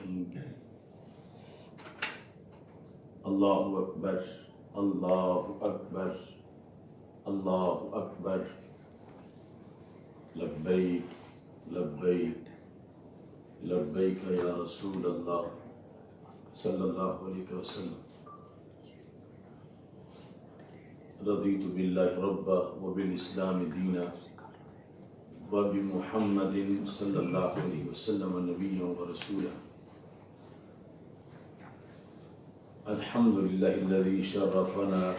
الرحیم اللہ اکبر اللہ اکبر اللہ اکبر لبیک لبیک لبیک یا رسول اللہ صلی اللہ علیہ وسلم رضیت باللہ ربا وبالاسلام دینا وبمحمد صلی اللہ علیہ وسلم نبیا ورسولا الحمدللہ الذی شرفنا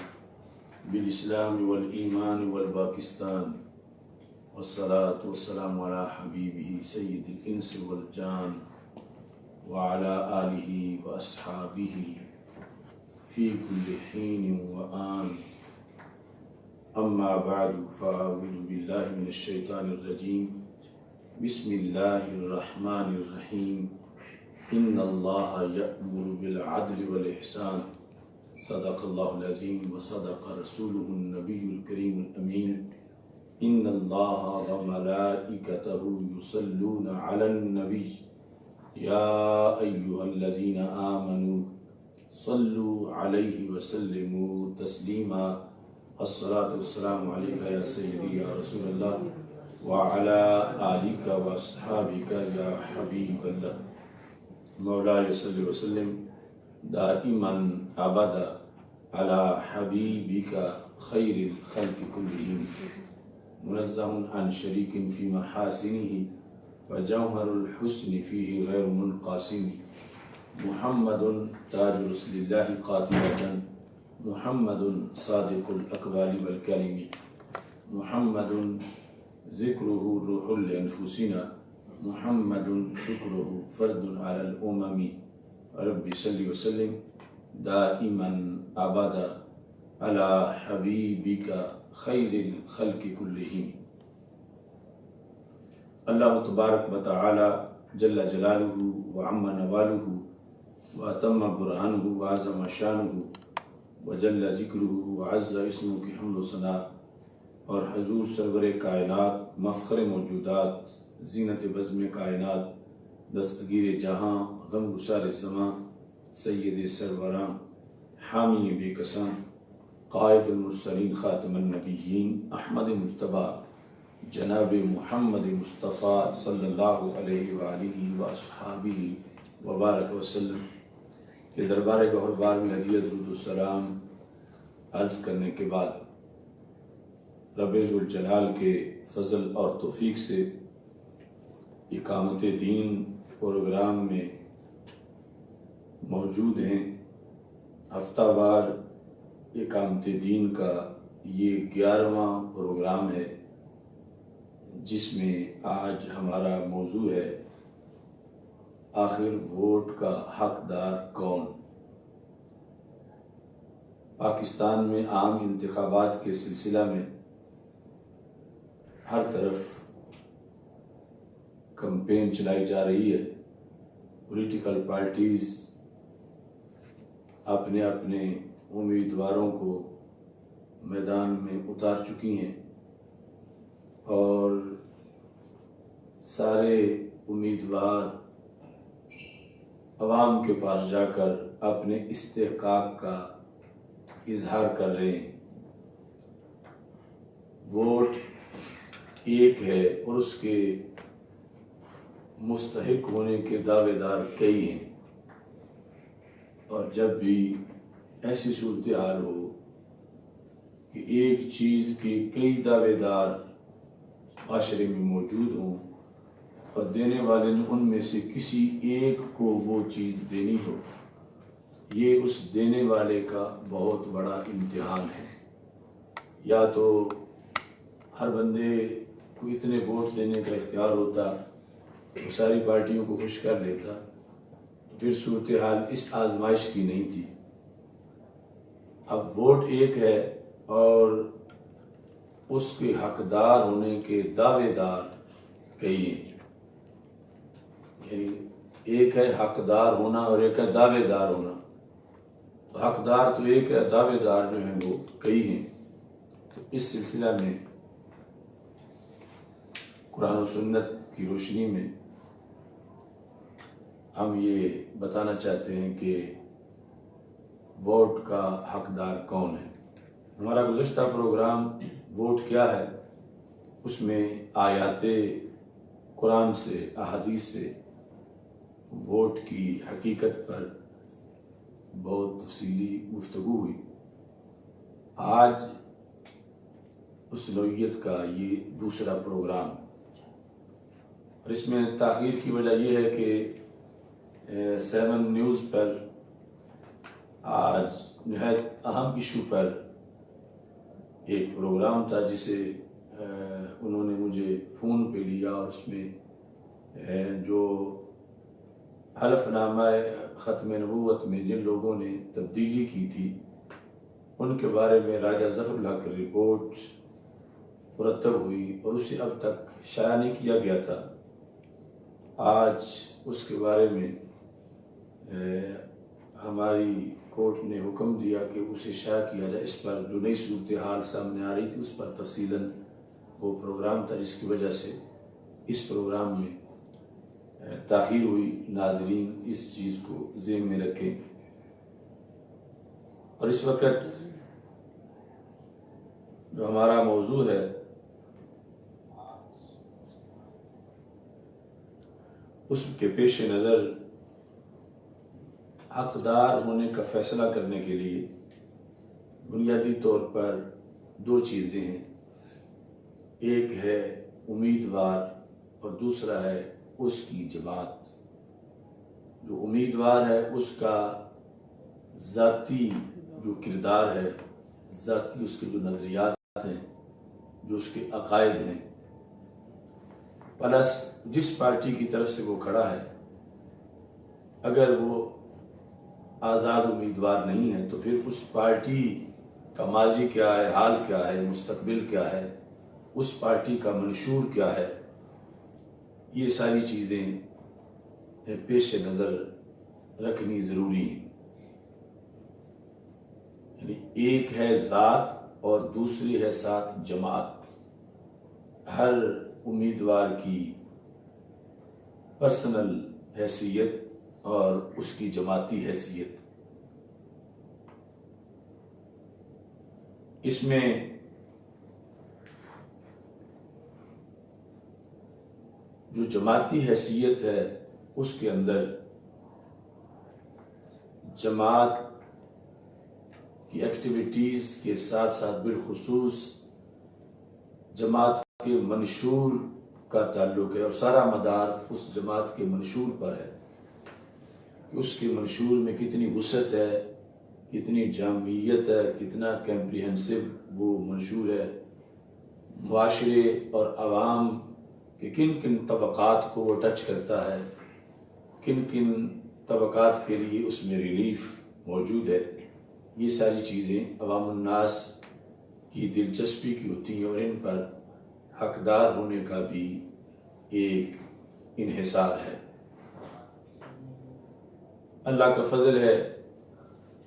بالاسلام والایمان والپاکستان والصلاة والسلام علی حبیبہ سید الانس والجان وعلى آلہ واصحابہ فی کل حین وآن اما بعد فاعوذ باللہ من الشیطان الرجیم بسم اللہ الرحمن الرحیم ان اللہ یأمر بالعدل والاحسان صدق اللہ العظیم وصدق رسولہ النبی الکریم الامین ان اللہ وملائکتہ یصلون علی النبی یا ایہا الذین آمنوا صلوا علیہ وسلموا تسلیما الصلاة والسلام علیکہ یا سیدی یا رسول اللہ وعلا آلکہ واصحابکہ یا حبیب اللہ مولاي صلی وسلم دائما ابدا على حبیبک خیر الخلق كلهم منزہ عن شریک فی محاسنہ فجوہر الحسن فیہ غیر منقاسم محمد تاج رسل اللہ قاتلة محمد صادق الاقوال والکلم محمد ذکرہ روح لانفسنا محمد شکرہ فرد علی الامم رب صلی وسلم دائما ابدا علی حبیبک خیر الخلق کلہم اللہ تبارک و تعالی جل جلالہ وعم نوالہ واتم برہانہ وعظم شانہ وجل ذکرہ وعز اسمہ کی حمد و ثناء اور حضور سرور کائنات مفخر موجودات زینت بزم کائنات دستگیر جہاں غم گسار زماں سید سروراں حامی بے کساں قائد المرسلین خاتم النبیین احمد مجتبیٰ جناب محمد مصطفیٰ صلی اللہ علیہ وآلہ واصحابہ وبارک وسلم کہ دربار گہر بار میں ہدیہ درود السلام عرض کرنے کے بعد رب ذوالجلال کے فضل اور توفیق سے اقامت دین پروگرام میں موجود ہیں۔ ہفتہ وار اقامت دین کا یہ 11واں پروگرام ہے جس میں آج ہمارا موضوع ہے آخر ووٹ کا حقدار کون؟ پاکستان میں عام انتخابات کے سلسلہ میں ہر طرف کمپین چلائی جا رہی ہے۔ پولیٹیکل پارٹیز اپنے اپنے امیدواروں کو میدان میں اتار چکی ہیں اور سارے امیدوار عوام کے پاس جا کر اپنے استحقاق کا اظہار کر رہے ہیں۔ ووٹ ایک ہے اور اس کے مستحق ہونے کے دعوے دار کئی ہیں، اور جب بھی ایسی صورتحال ہو کہ ایک چیز کے کئی دعوے دار معاشرے میں موجود ہوں اور دینے والے نے ان میں سے کسی ایک کو وہ چیز دینی ہو، یہ اس دینے والے کا بہت بڑا امتحان ہے۔ یا تو ہر بندے کو اتنے ووٹ دینے کا اختیار ہوتا وہ ساری پارٹیوں کو خوش کر لیتا، تو پھر صورتحال اس آزمائش کی نہیں تھی۔ اب ووٹ ایک ہے اور اس کے حقدار ہونے کے دعوے دار کئی ہیں، یعنی ایک ہے حقدار ہونا اور ایک ہے دعوے دار ہونا۔ تو حقدار تو ایک ہے، دعوے دار جو ہیں وہ کئی ہیں۔ تو اس سلسلہ میں قرآن و سنت کی روشنی میں ہم یہ بتانا چاہتے ہیں کہ ووٹ کا حقدار کون ہے۔ ہمارا گزشتہ پروگرام ووٹ کیا ہے، اس میں آیات قرآن سے، احادیث سے ووٹ کی حقیقت پر بہت تفصیلی گفتگو ہوئی۔ آج اس نوعیت کا یہ دوسرا پروگرام، اور اس میں تاخیر کی وجہ یہ ہے کہ 7 نیوز پر آج نہایت اہم ایشو پر ایک پروگرام تھا، جسے انہوں نے مجھے فون پہ لیا، اور اس میں جو حلف نامہ ختم نبوت میں جن لوگوں نے تبدیلی کی تھی ان کے بارے میں راجہ ظفر اللہ کی رپورٹ مرتب ہوئی، اور اسے اب تک شائع نہیں کیا گیا تھا۔ آج اس کے بارے میں ہماری کورٹ نے حکم دیا کہ اسے شائع کیا جائے۔ اس پر جو نئی صورتحال سامنے آ رہی تھی اس پر تفصیلاً وہ پروگرام تھا، جس کی وجہ سے اس پروگرام میں تاخیر ہوئی۔ ناظرین اس چیز کو ذہن میں رکھیں۔ اور اس وقت جو ہمارا موضوع ہے اس کے پیش نظر حقدار ہونے کا فیصلہ کرنے کے لیے بنیادی طور پر 2 چیزیں ہیں، ایک ہے امیدوار اور دوسرا ہے اس کی جماعت۔ جو امیدوار ہے اس کا ذاتی جو کردار ہے، ذاتی اس کے جو نظریات ہیں، جو اس کے عقائد ہیں، پلس جس پارٹی کی طرف سے وہ کھڑا ہے، اگر وہ آزاد امیدوار نہیں ہے تو پھر اس پارٹی کا ماضی کیا ہے، حال کیا ہے، مستقبل کیا ہے، اس پارٹی کا منشور کیا ہے، یہ ساری چیزیں پیش نظر رکھنی ضروری ہیں۔ یعنی ایک ہے ذات اور دوسری ہے ساتھ جماعت۔ ہر امیدوار کی پرسنل حیثیت اور اس کی جماعتی حیثیت، اس میں جو جماعتی حیثیت ہے اس کے اندر جماعت کی ایکٹیویٹیز کے ساتھ ساتھ بالخصوص جماعت کے منشور کا تعلق ہے، اور سارا مدار اس جماعت کے منشور پر ہے کہ اس کے منشور میں کتنی وسعت ہے، کتنی جامعیت ہے، کتنا کمپریہنسو وہ منشور ہے، معاشرے اور عوام کہ کن کن طبقات کو وہ ٹچ کرتا ہے، کن کن طبقات کے لیے اس میں ریلیف موجود ہے۔ یہ ساری چیزیں عوام الناس کی دلچسپی کی ہوتی ہیں، اور ان پر حقدار ہونے کا بھی ایک انحصار ہے۔ اللہ کا فضل ہے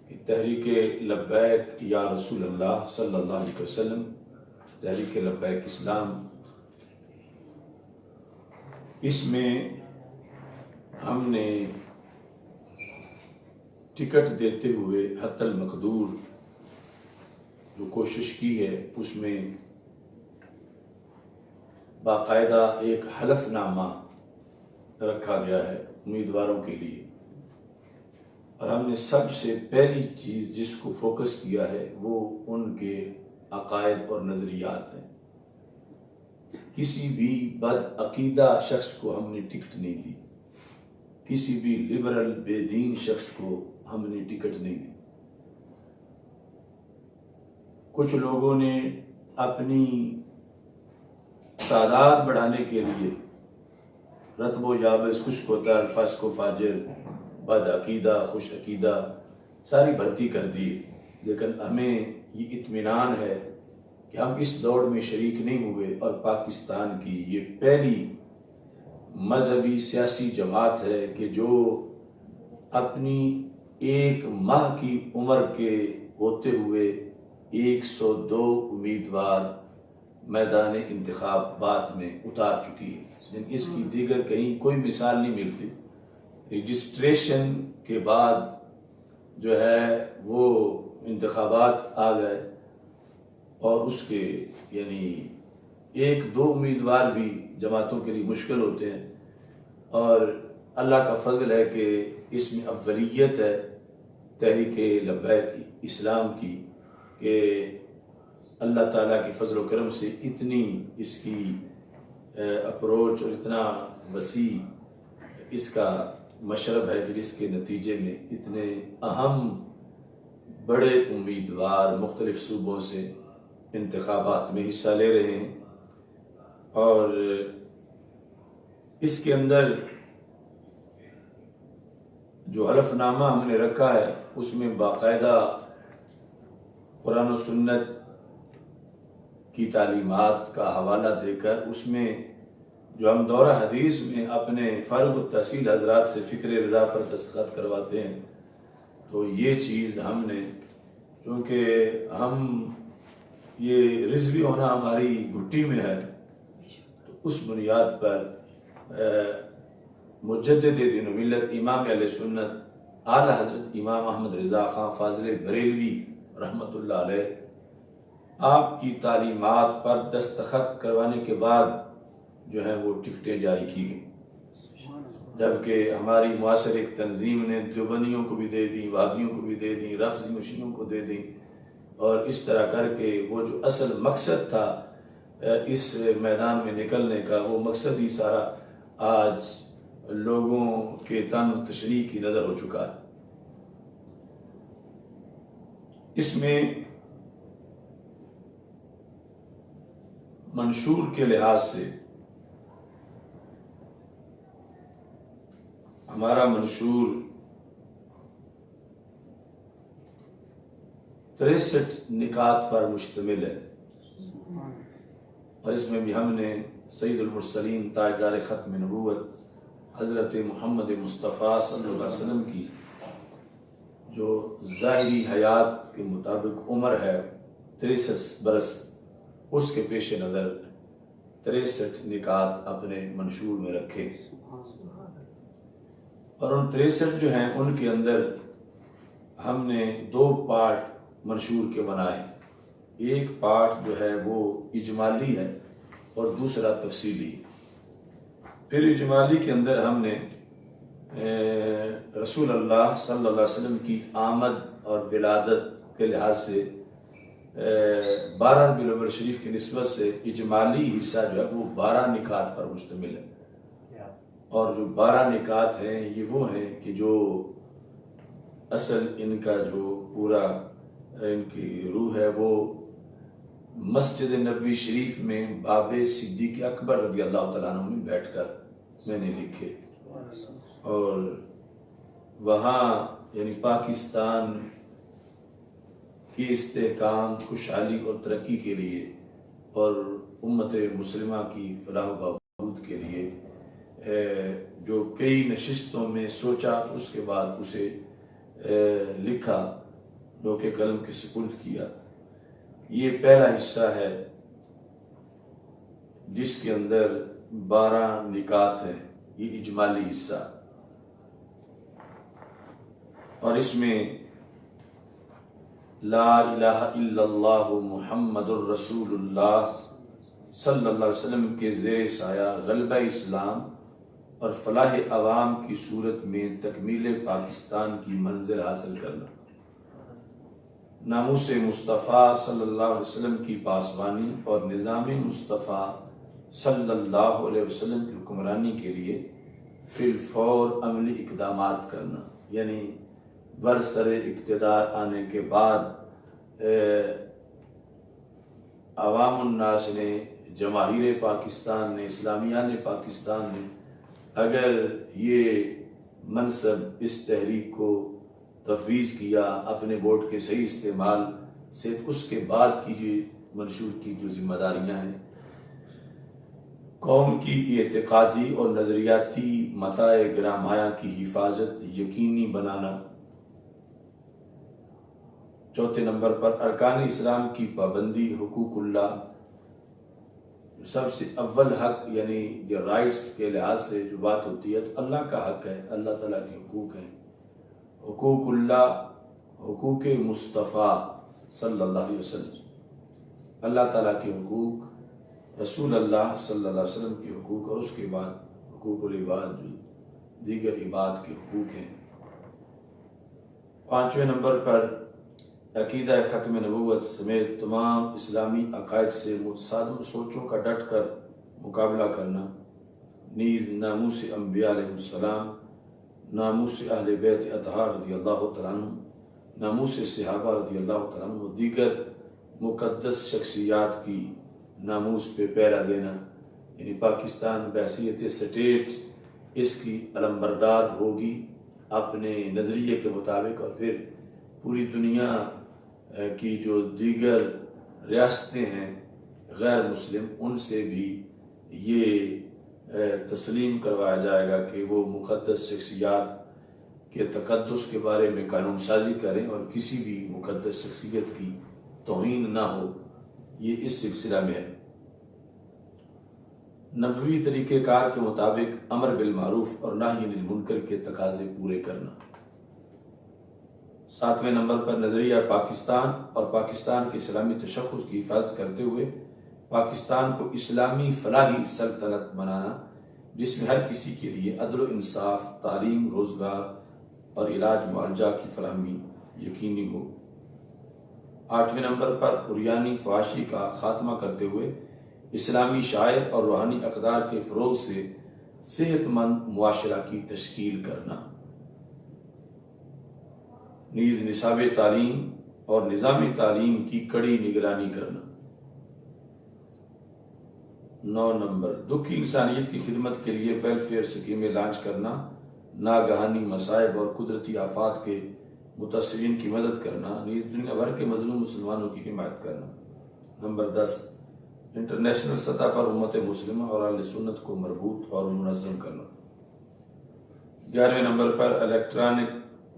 کہ تحریک لبیک یا رسول اللہ صلی اللہ علیہ وسلم، تحریک لبیک اسلام، اس میں ہم نے ٹکٹ دیتے ہوئے حتی المقدور جو کوشش کی ہے، اس میں باقاعدہ ایک حلف نامہ رکھا گیا ہے امیدواروں کے لیے، اور ہم نے سب سے پہلی چیز جس کو فوکس کیا ہے وہ ان کے عقائد اور نظریات ہیں۔ کسی بھی بد عقیدہ شخص کو ہم نے ٹکٹ نہیں دی، کسی بھی لبرل بے دین شخص کو ہم نے ٹکٹ نہیں دی۔ کچھ لوگوں نے اپنی تعداد بڑھانے کے لیے رتب و یابس، خشک و تر، فاسق و فاجر، بد عقیدہ، خوش عقیدہ ساری بھرتی کر دی، لیکن ہمیں یہ اطمینان ہے کہ ہم اس دوڑ میں شریک نہیں ہوئے، اور پاکستان کی یہ پہلی مذہبی سیاسی جماعت ہے کہ جو اپنی 1 ماہ کی عمر کے ہوتے ہوئے 102 امیدوار میدان انتخابات میں اتار چکی ہے۔ اس کی دیگر کہیں کوئی مثال نہیں ملتی رجسٹریشن کے بعد جو ہے وہ انتخابات آ گئے اور اس کے یعنی ایک دو امیدوار بھی جماعتوں کے لیے مشکل ہوتے ہیں، اور اللہ کا فضل ہے کہ اس میں اولیت ہے تحریک لبیک اسلام کی، کہ اللہ تعالیٰ کی فضل و کرم سے اتنی اس کی اپروچ اور اتنا وسیع اس کا مشرب ہے کہ جس کے نتیجے میں اتنے اہم بڑے امیدوار مختلف صوبوں سے انتخابات میں حصہ لے رہے ہیں۔ اور اس کے اندر جو حلف نامہ ہم نے رکھا ہے اس میں باقاعدہ قرآن و سنت کی تعلیمات کا حوالہ دے کر اس میں جو ہم دورہ حدیث میں اپنے فارغ التحصیل حضرات سے فکر رضا پر دستخط کرواتے ہیں، تو یہ چیز ہم نے، چونکہ ہم یہ رضوی ہونا ہماری گھٹی میں ہے، تو اس بنیاد پر مجدد دین و ملت امام اہل سنت اعلیٰ حضرت امام احمد رضا خان فاضل بریلوی رحمۃ اللہ علیہ آپ کی تعلیمات پر دستخط کروانے کے بعد جو ہیں وہ ٹکٹیں جاری کی گئیں، جبکہ ہماری معاصر ایک تنظیم نے دیوبندیوں کو بھی دے دیں، وہابیوں کو بھی دے دیں، رافضیوں شیعوں کو دے دیں، اور اس طرح کر کے وہ جو اصل مقصد تھا اس میدان میں نکلنے کا، وہ مقصد ہی سارا آج لوگوں کے تن و تشریح کی نظر ہو چکا ہے۔ اس میں منشور کے لحاظ سے ہمارا منشور 63 نکات پر مشتمل ہے، اور اس میں بھی ہم نے سید المرسلین تاجدار ختم نبوت حضرت محمد مصطفیٰ صلی اللہ علیہ وسلم کی جو ظاہری حیات کے مطابق عمر ہے 63 برس، اس کے پیش نظر 63 نکات اپنے منشور میں رکھے، اور ان 63 جو ہیں ان کے اندر ہم نے 2 پارٹ منشور کے بنائے، ایک پارٹ جو ہے وہ اجمالی ہے اور دوسرا تفصیلی۔ پھر اجمالی کے اندر ہم نے رسول اللہ صلی اللہ علیہ وسلم کی آمد اور ولادت کے لحاظ سے 12 ربیع الاول شریف کی نسبت سے اجمالی حصہ جو ہے وہ 12 نکات پر مشتمل ہے، اور جو 12 نکات ہیں یہ وہ ہیں کہ جو اصل ان کا جو پورا ان کی روح ہے وہ مسجد نبوی شریف میں باب صدیق اکبر رضی اللہ تعالیٰ عنہ میں بیٹھ کر میں نے لکھے، اور وہاں یعنی پاکستان کی استحکام، خوشحالی اور ترقی کے لیے اور امت مسلمہ کی فلاح و بہبود کے لیے جو کئی نشستوں میں سوچا، اس کے بعد اسے لکھا، لوح قلم کے سپرد کیا۔ یہ پہلا حصہ ہے جس کے اندر 12 نکات ہیں، یہ اجمالی حصہ، اور اس میں لا الہ الا اللہ محمد الرسول اللہ صلی اللہ علیہ وسلم کے زیر سایہ غلبہ اسلام اور فلاح عوام کی صورت میں تکمیل پاکستان کی منزل حاصل کرنا، ناموس مصطفیٰ صلی اللہ علیہ وسلم کی پاسبانی اور نظام مصطفیٰ صلی اللہ علیہ وسلم کی حکمرانی کے لیے فی الفور عملی اقدامات کرنا، یعنی برسر اقتدار آنے کے بعد عوام الناس نے، جماہیر پاکستان نے، اسلامیان پاکستان نے اگر یہ منصب اس تحریک کو تفویض کیا اپنے ووٹ کے صحیح استعمال سے، اس کے بعد کی جو منشور کی جو ذمہ داریاں ہیں، قوم کی اعتقادی اور نظریاتی متاع گرامایا کی حفاظت یقینی بنانا، چوتھے نمبر پر ارکان اسلام کی پابندی، حقوق اللہ سب سے اول حق یعنی جو رائٹس کے لحاظ سے جو بات ہوتی ہے تو اللہ کا حق ہے، اللہ تعالیٰ کے حقوق ہیں، حقوق اللہ، حقوق مصطفیٰ صلی اللہ علیہ وسلم، اللہ تعالیٰ کے حقوق، رسول اللہ صلی اللہ علیہ وسلم کے حقوق، اور اس کے بعد حقوق العباد جو دیگر عباد کے حقوق ہیں۔ 5ویں نمبر پر عقیدہ ختم نبوت سمیت تمام اسلامی عقائد سے متصادم سوچوں کا ڈٹ کر مقابلہ کرنا، نیز ناموس انبیاء علیہ السلام، ناموس اہل بیت اطہار رضی اللہ تعالیٰ عنہ، ناموس صحابہ رضی اللہ تعالیٰ عنہ، دیگر مقدس شخصیات کی ناموس پہ پہرا دینا، یعنی پاکستان بحیثیت سٹیٹ اس کی علمبردار ہوگی اپنے نظریے کے مطابق، اور پھر پوری دنیا کی جو دیگر ریاستیں ہیں غیر مسلم ان سے بھی یہ تسلیم کروایا جائے گا کہ وہ مقدس شخصیات کے تقدس کے بارے میں قانون سازی کریں اور کسی بھی مقدس شخصیت کی توہین نہ ہو۔ یہ اس سلسلہ میں ہے۔ نبوی طریقہ کار کے مطابق امر بالمعروف اور نہی عن المنکر کے تقاضے پورے کرنا۔ 7ویں نمبر پر نظریہ پاکستان اور پاکستان کے اسلامی تشخص کی حفاظت کرتے ہوئے پاکستان کو اسلامی فلاحی سلطنت بنانا، جس میں ہر کسی کے لیے عدل و انصاف، تعلیم، روزگار اور علاج معالجہ کی فراہمی یقینی ہو۔ 8ویں نمبر پر عریانی فحاشی کا خاتمہ کرتے ہوئے اسلامی شاعر اور روحانی اقدار کے فروغ سے صحت مند معاشرہ کی تشکیل کرنا، نیز نصاب تعلیم اور نظام تعلیم کی کڑی نگرانی کرنا۔ 9 نمبر دکھی انسانیت کی خدمت کے لیے ویلفیئر اسکیمیں لانچ کرنا، ناگہانی مصائب اور قدرتی آفات کے متاثرین کی مدد کرنا، نیز دنیا بھر کے مظلوم مسلمانوں کی حمایت کرنا۔ نمبر 10 انٹرنیشنل سطح پر امت مسلمہ اور اہل سنت کو مربوط اور منظم کرنا۔ 11ویں نمبر پر الیکٹرانک،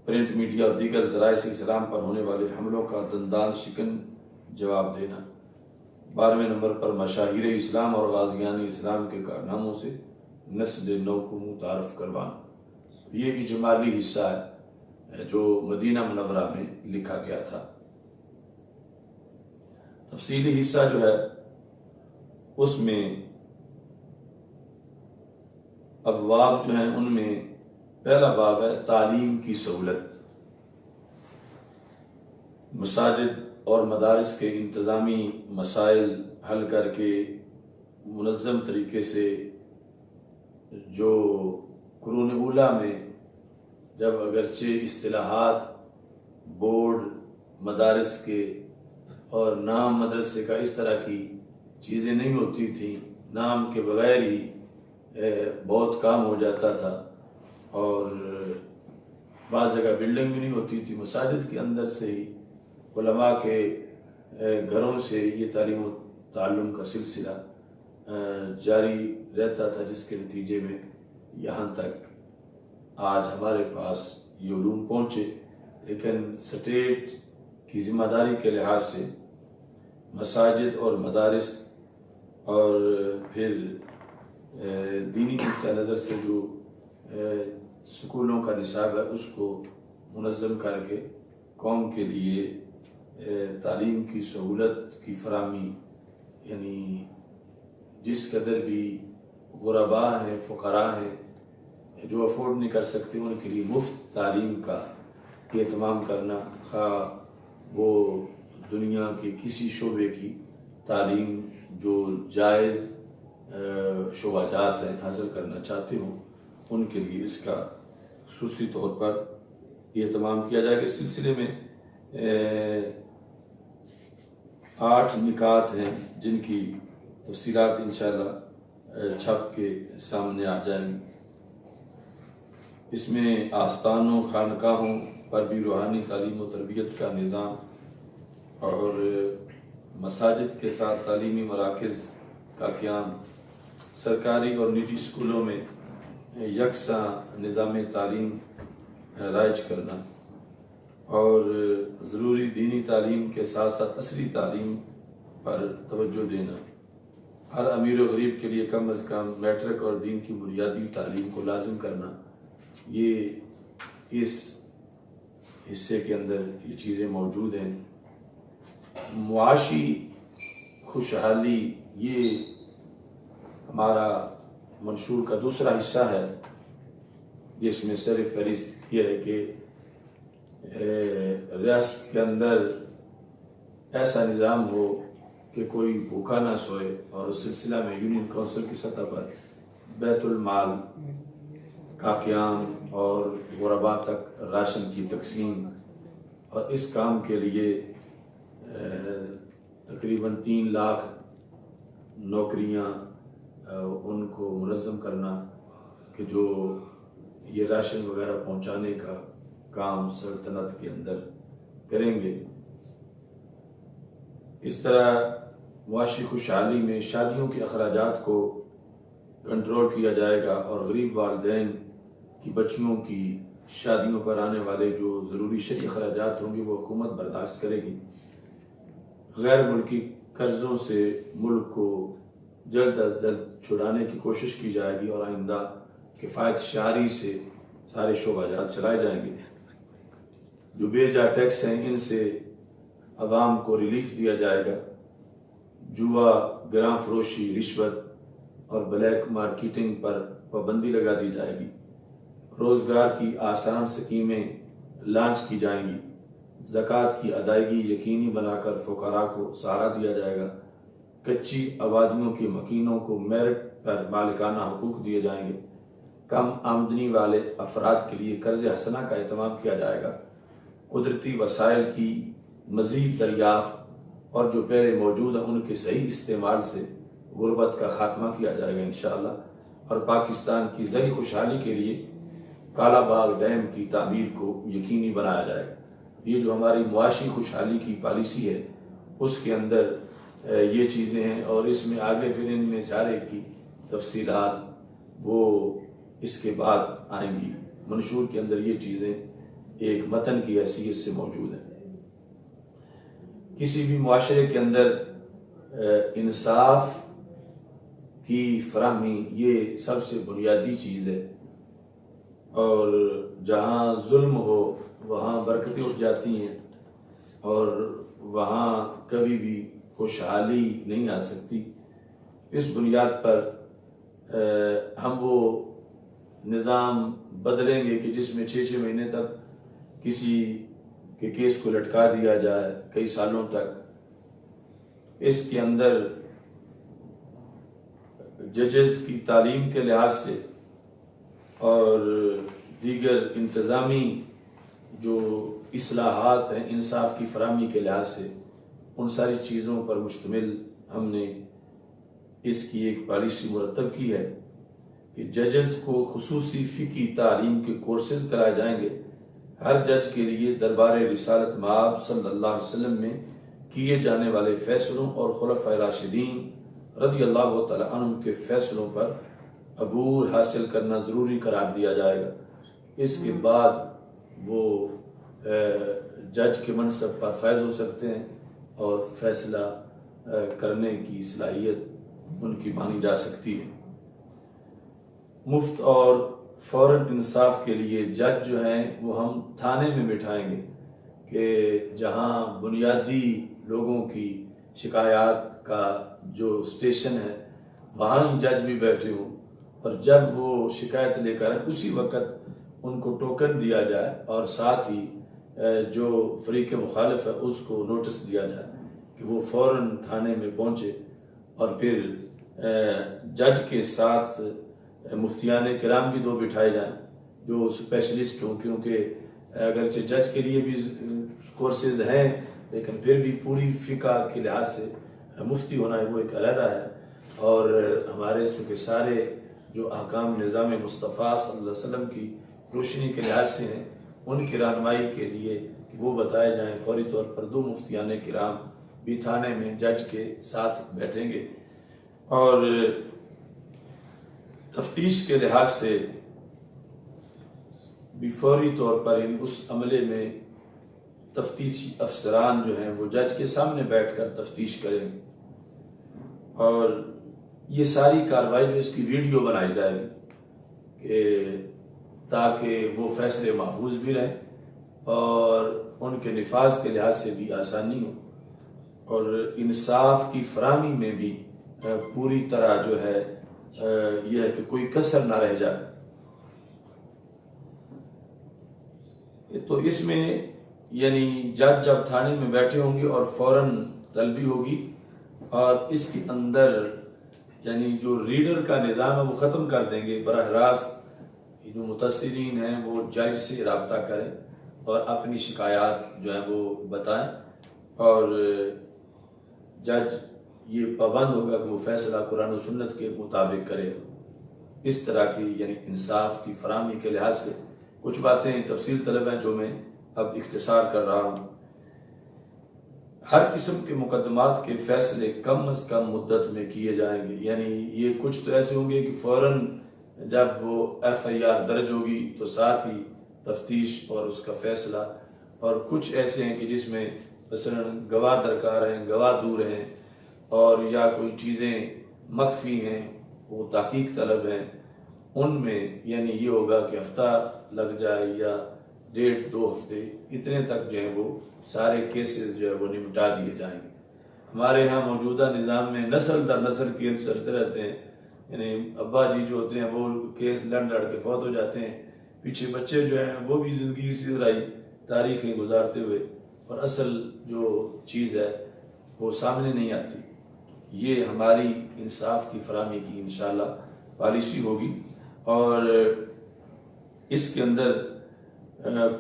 پرنٹ میڈیا اور دیگر ذرائع سے اسلام پر ہونے والے حملوں کا دندان شکن جواب دینا۔ 12ویں نمبر پر مشاہیر اسلام اور غازیان اسلام کے کارناموں سے نسل نو کو متعارف کروانا۔ یہ اجمالی حصہ ہے جو مدینہ منورہ میں لکھا گیا تھا۔ تفصیلی حصہ جو ہے اس میں ابواب جو ہیں ان میں پہلا باب ہے تعلیم کی سہولت۔ مساجد اور مدارس کے انتظامی مسائل حل کر کے منظم طریقے سے، جو قرون اولیٰ میں جب اگرچہ اصطلاحات بورڈ مدارس کے اور نام مدرسے کا اس طرح کی چیزیں نہیں ہوتی تھیں، نام کے بغیر ہی بہت کام ہو جاتا تھا، اور بعض جگہ بلڈنگ بھی نہیں ہوتی تھی، مساجد کے اندر سے ہی علماء کے گھروں سے یہ تعلیم و تعلم کا سلسلہ جاری رہتا تھا، جس کے نتیجے میں یہاں تک آج ہمارے پاس یہ علوم پہنچے۔ لیکن سٹیٹ کی ذمہ داری کے لحاظ سے مساجد اور مدارس اور پھر دینی نقطہ نظر سے جو سکولوں کا نصاب ہے اس کو منظم کر کے قوم کے لیے تعلیم کی سہولت کی فراہمی، یعنی جس قدر بھی غرباء ہیں، فقراء ہیں، جو افورڈ نہیں کر سکتے، ان کے لیے مفت تعلیم کا اہتمام کرنا، خواہ وہ دنیا کے کسی شعبے کی تعلیم جو جائز شعبہ جات ہیں حاصل کرنا چاہتے ہوں، ان کے لیے اس کا خصوصی طور پر اہتمام کیا جائے گا۔ اس سلسلے میں 8 نکات ہیں جن کی تفصیلات انشاءاللہ چھپ کے سامنے آ جائیں گی۔ اس میں آستانوں، خانقاہوں پر بھی روحانی تعلیم و تربیت کا نظام، اور مساجد کے ساتھ تعلیمی مراکز کا قیام، سرکاری اور نجی اسکولوں میں یکساں نظام تعلیم رائج کرنا، اور ضروری دینی تعلیم کے ساتھ ساتھ عصری تعلیم پر توجہ دینا، ہر امیر و غریب کے لیے کم از کم میٹرک اور دین کی بنیادی تعلیم کو لازم کرنا، یہ اس حصے کے اندر یہ چیزیں موجود ہیں۔ معاشی خوشحالی یہ ہمارا منشور کا دوسرا حصہ ہے، جس میں سر فہرست یہ ہے کہ ریاست کے اندر ایسا نظام ہو کہ کوئی بھوکا نہ سوئے، اور اس سلسلہ میں یونین کونسل کی سطح پر بیت المال کا قیام اور غرباء تک راشن کی تقسیم، اور اس کام کے لیے تقریباً 3 لاکھ نوکریاں ان کو منظم کرنا کہ جو یہ راشن وغیرہ پہنچانے کا کام سلطنت کے اندر کریں گے۔ اس طرح معاشی خوشحالی میں شادیوں کے اخراجات کو کنٹرول کیا جائے گا، اور غریب والدین کی بچیوں کی شادیوں پر آنے والے جو ضروری شرعی اخراجات ہوں گے وہ حکومت برداشت کرے گی۔ غیر ملکی قرضوں سے ملک کو جلد از جلد چھڑانے کی کوشش کی جائے گی، اور آئندہ کفایت شعاری سے سارے شعبہ چلائے جائیں گے۔ جو بے جا ٹیکس ہیں ان سے عوام کو ریلیف دیا جائے گا۔ جوا، گراں فروشی، رشوت اور بلیک مارکیٹنگ پر پابندی لگا دی جائے گی۔ روزگار کی آسان اسکیمیں لانچ کی جائیں گی۔ زکوٰۃ کی ادائیگی یقینی بنا کر فقراء کو سہارا دیا جائے گا۔ کچی آبادیوں کے مکینوں کو میرٹ پر مالکانہ حقوق دیے جائیں گے۔ کم آمدنی والے افراد کے لیے قرض حسنہ کا اہتمام کیا جائے گا۔ قدرتی وسائل کی مزید دریافت اور جو پہلے موجود ہیں ان کے صحیح استعمال سے غربت کا خاتمہ کیا جائے گا انشاءاللہ، اور پاکستان کی زرعی خوشحالی کے لیے کالا باغ ڈیم کی تعمیر کو یقینی بنایا جائے گا۔ یہ جو ہماری معاشی خوشحالی کی پالیسی ہے اس کے اندر یہ چیزیں ہیں، اور اس میں آگے پھر ان میں سارے کی تفصیلات وہ اس کے بعد آئیں گی۔ منشور کے اندر یہ چیزیں ایک متن کی حیثیت سے موجود ہیں۔ کسی بھی معاشرے کے اندر انصاف کی فراہمی یہ سب سے بنیادی چیز ہے، اور جہاں ظلم ہو وہاں برکتیں اٹھ جاتی ہیں، اور وہاں کبھی بھی خوشحالی نہیں آ سکتی۔ اس بنیاد پر ہم وہ نظام بدلیں گے کہ جس میں 6 مہینے تک کسی کے کیس کو لٹکا دیا جائے، کئی سالوں تک۔ اس کے اندر ججز کی تعلیم کے لحاظ سے اور دیگر انتظامی جو اصلاحات ہیں انصاف کی فراہمی کے لحاظ سے، ان ساری چیزوں پر مشتمل ہم نے اس کی ایک پالیسی مرتب کی ہے کہ ججز کو خصوصی فقہی تعلیم کے کورسز کرائے جائیں گے۔ ہر جج کے لیے دربار رسالت مآب صلی اللہ علیہ وسلم میں کیے جانے والے فیصلوں اور خلفائے راشدین رضی اللہ تعالیٰ عنہ کے فیصلوں پر عبور حاصل کرنا ضروری قرار دیا جائے گا۔ اس کے بعد وہ جج کے منصب پر فائز ہو سکتے ہیں اور فیصلہ کرنے کی صلاحیت ان کی مانی جا سکتی ہے۔ مفت اور فوراً انصاف کے لیے جج جو ہیں وہ ہم تھانے میں بٹھائیں گے کہ جہاں بنیادی لوگوں کی شکایات کا جو اسٹیشن ہے وہاں ہی جج بھی بیٹھے ہوں، اور جب وہ شکایت لے کر اسی وقت ان کو ٹوکن دیا جائے، اور ساتھ ہی جو فریق مخالف ہے اس کو نوٹس دیا جائے کہ وہ فوراً تھانے میں پہنچے، اور پھر جج کے ساتھ مفتیان کرام بھی 2 بٹھائے جائیں جو اسپیشلسٹ ہوں، کیونکہ اگرچہ جج کے لیے بھی کورسز ہیں لیکن پھر بھی پوری فقہ کے لحاظ سے مفتی ہونا ہے وہ ایک علیحدہ ہے، اور ہمارے چونکہ سارے جو احکام نظام مصطفیٰ صلی اللہ علیہ وسلم کی روشنی کے لحاظ سے ہیں ان کی رہنمائی کے لیے کہ وہ بتائے جائیں، فوری طور پر 2 مفتیان کرام بھی تھانے میں جج کے ساتھ بیٹھیں گے۔ اور تفتیش کے لحاظ سے بھی فوری طور پر اس عملے میں تفتیشی افسران جو ہیں وہ جج کے سامنے بیٹھ کر تفتیش کریں گے، اور یہ ساری کارروائی جو اس کی ویڈیو بنائی جائے گی کہ تاکہ وہ فیصلے محفوظ بھی رہیں اور ان کے نفاذ کے لحاظ سے بھی آسانی ہو اور انصاف کی فراہمی میں بھی پوری طرح جو ہے یہ ہے کہ کوئی کسر نہ رہ جائے۔ تو اس میں یعنی جج جب تھانے میں بیٹھے ہوں گے اور فوراً طلبی ہوگی اور اس کے اندر یعنی جو ریڈر کا نظام ہے وہ ختم کر دیں گے، براہ راست جو متاثرین ہیں وہ جج سے رابطہ کریں اور اپنی شکایات جو ہیں وہ بتائیں اور جج یہ پابند ہوگا کہ وہ فیصلہ قرآن و سنت کے مطابق کرے۔ اس طرح کی یعنی انصاف کی فراہمی کے لحاظ سے کچھ باتیں تفصیل طلب ہیں جو میں اب اختصار کر رہا ہوں۔ ہر قسم کے مقدمات کے فیصلے کم از کم مدت میں کیے جائیں گے، یعنی یہ کچھ تو ایسے ہوں گے کہ فوراً جب وہ FIR درج ہوگی تو ساتھ ہی تفتیش اور اس کا فیصلہ، اور کچھ ایسے ہیں کہ جس میں مثلاً گواہ درکار ہیں، گواہ دور ہیں اور یا کوئی چیزیں مخفی ہیں وہ تحقیق طلب ہیں، ان میں یعنی یہ ہوگا کہ ہفتہ لگ جائے یا 1.5-2 ہفتے، اتنے تک جو ہے وہ سارے کیسز جو ہے وہ نمٹا دیے جائیں گے۔ ہمارے ہاں موجودہ نظام میں نسل در نسل کیس چلتے رہتے ہیں، یعنی ابا جی جو ہوتے ہیں وہ کیس لڑ کے فوت ہو جاتے ہیں، پیچھے بچے جو ہیں وہ بھی زندگی اسی طرح تاریخیں گزارتے ہوئے، اور اصل جو چیز ہے وہ سامنے نہیں آتی۔ یہ ہماری انصاف کی فراہمی کی انشاءاللہ پالیسی ہوگی، اور اس کے اندر